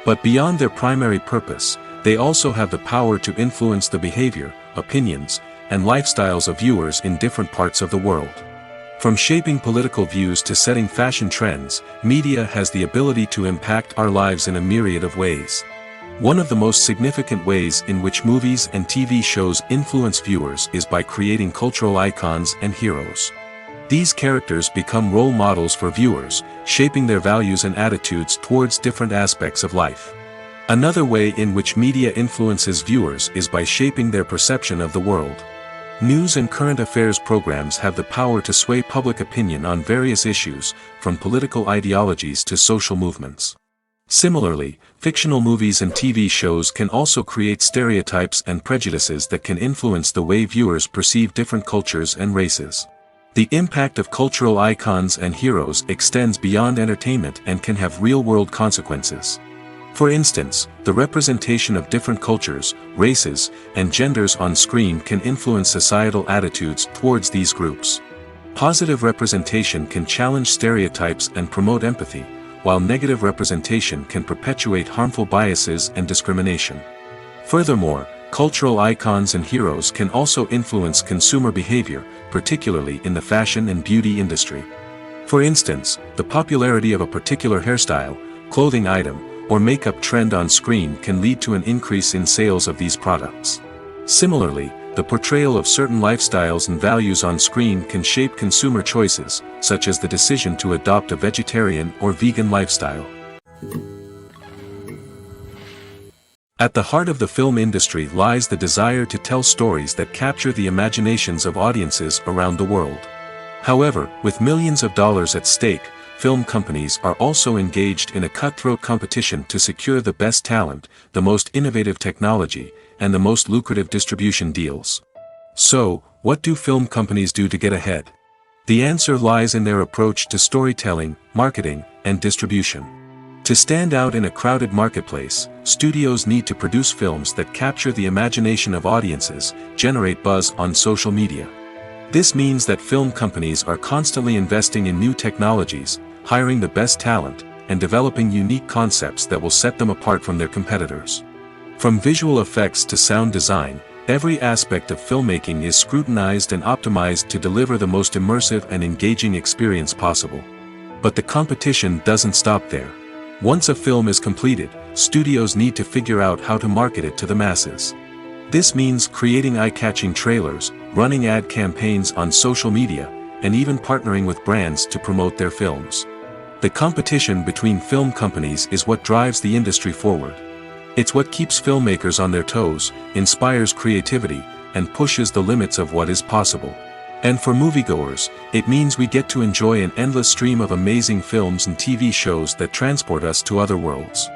But beyond their primary purpose, they also have the power to influence the behavior, opinions, and lifestyles of viewers in different parts of the world. From shaping political views to setting fashion trends, media has the ability to impact our lives in a myriad of ways. One of the most significant ways in which movies and TV shows influence viewers is by creating cultural icons and heroes. These characters become role models for viewers, shaping their values and attitudes towards different aspects of life. Another way in which media influences viewers is by shaping their perception of the world. News and current affairs programs have the power to sway public opinion on various issues, from political ideologies to social movements. Similarly, fictional movies and TV shows can also create stereotypes and prejudices that can influence the way viewers perceive different cultures and races. The impact of cultural icons and heroes extends beyond entertainment and can have real-world consequences. For instance, the representation of different cultures, races, and genders on screen can influence societal attitudes towards these groups. Positive representation can challenge stereotypes and promote empathy, while negative representation can perpetuate harmful biases and discrimination. Furthermore, cultural icons and heroes can also influence consumer behavior, particularly in the fashion and beauty industry. For instance, the popularity of a particular hairstyle, clothing item, or makeup trend on screen can lead to an increase in sales of these products. Similarly, the portrayal of certain lifestyles and values on screen can shape consumer choices, such as the decision to adopt a vegetarian or vegan lifestyle. At the heart of the film industry lies the desire to tell stories that capture the imaginations of audiences around the world. However, with millions of dollars at stake, film companies are also engaged in a cutthroat competition to secure the best talent, the most innovative technology, and the most lucrative distribution deals. So, what do film companies do to get ahead? The answer lies in their approach to storytelling, marketing, and distribution. To stand out in a crowded marketplace, studios need to produce films that capture the imagination of audiences, generate buzz on social media. This means that film companies are constantly investing in new technologies, hiring the best talent, and developing unique concepts that will set them apart from their competitors. From visual effects to sound design, every aspect of filmmaking is scrutinized and optimized to deliver the most immersive and engaging experience possible. But the competition doesn't stop there. Once a film is completed, studios need to figure out how to market it to the masses. This means creating eye-catching trailers, running ad campaigns on social media, and even partnering with brands to promote their films. The competition between film companies is what drives the industry forward. It's what keeps filmmakers on their toes, inspires creativity, and pushes the limits of what is possible. And for moviegoers, it means we get to enjoy an endless stream of amazing films and TV shows that transport us to other worlds.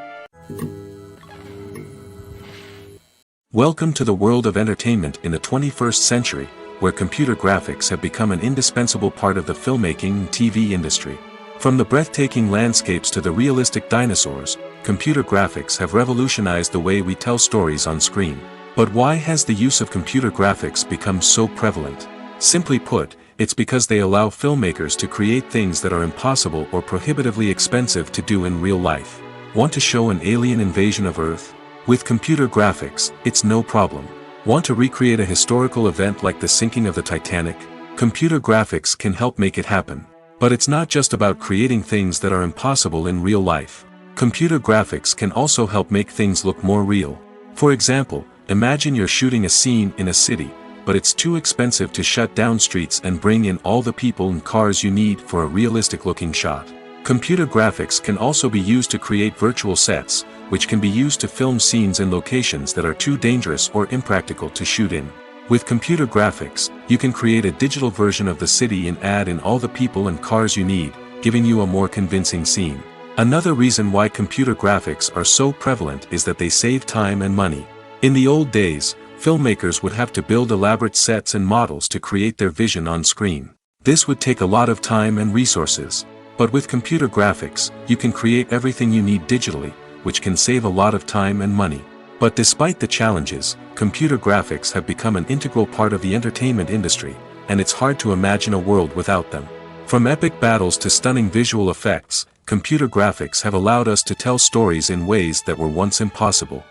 Welcome to the world of entertainment in the 21st century, where computer graphics have become an indispensable part of the filmmaking and TV industry. From the breathtaking landscapes to the realistic dinosaurs, computer graphics have revolutionized the way we tell stories on screen. But why has the use of computer graphics become so prevalent? Simply put, it's because they allow filmmakers to create things that are impossible or prohibitively expensive to do in real life. Want to show an alien invasion of Earth? With computer graphics, it's no problem. Want to recreate a historical event like the sinking of the Titanic? Computer graphics can help make it happen. But it's not just about creating things that are impossible in real life. Computer graphics can also help make things look more real. For example, imagine you're shooting a scene in a city, but it's too expensive to shut down streets and bring in all the people and cars you need for a realistic-looking shot. Computer graphics can also be used to create virtual sets, which can be used to film scenes in locations that are too dangerous or impractical to shoot in. With computer graphics, you can create a digital version of the city and add in all the people and cars you need, giving you a more convincing scene. Another reason why computer graphics are so prevalent is that they save time and money. In the old days, filmmakers would have to build elaborate sets and models to create their vision on screen. This would take a lot of time and resources. But with computer graphics, you can create everything you need digitally, which can save a lot of time and money. But despite the challenges, computer graphics have become an integral part of the entertainment industry, and it's hard to imagine a world without them. From epic battles to stunning visual effects, computer graphics have allowed us to tell stories in ways that were once impossible.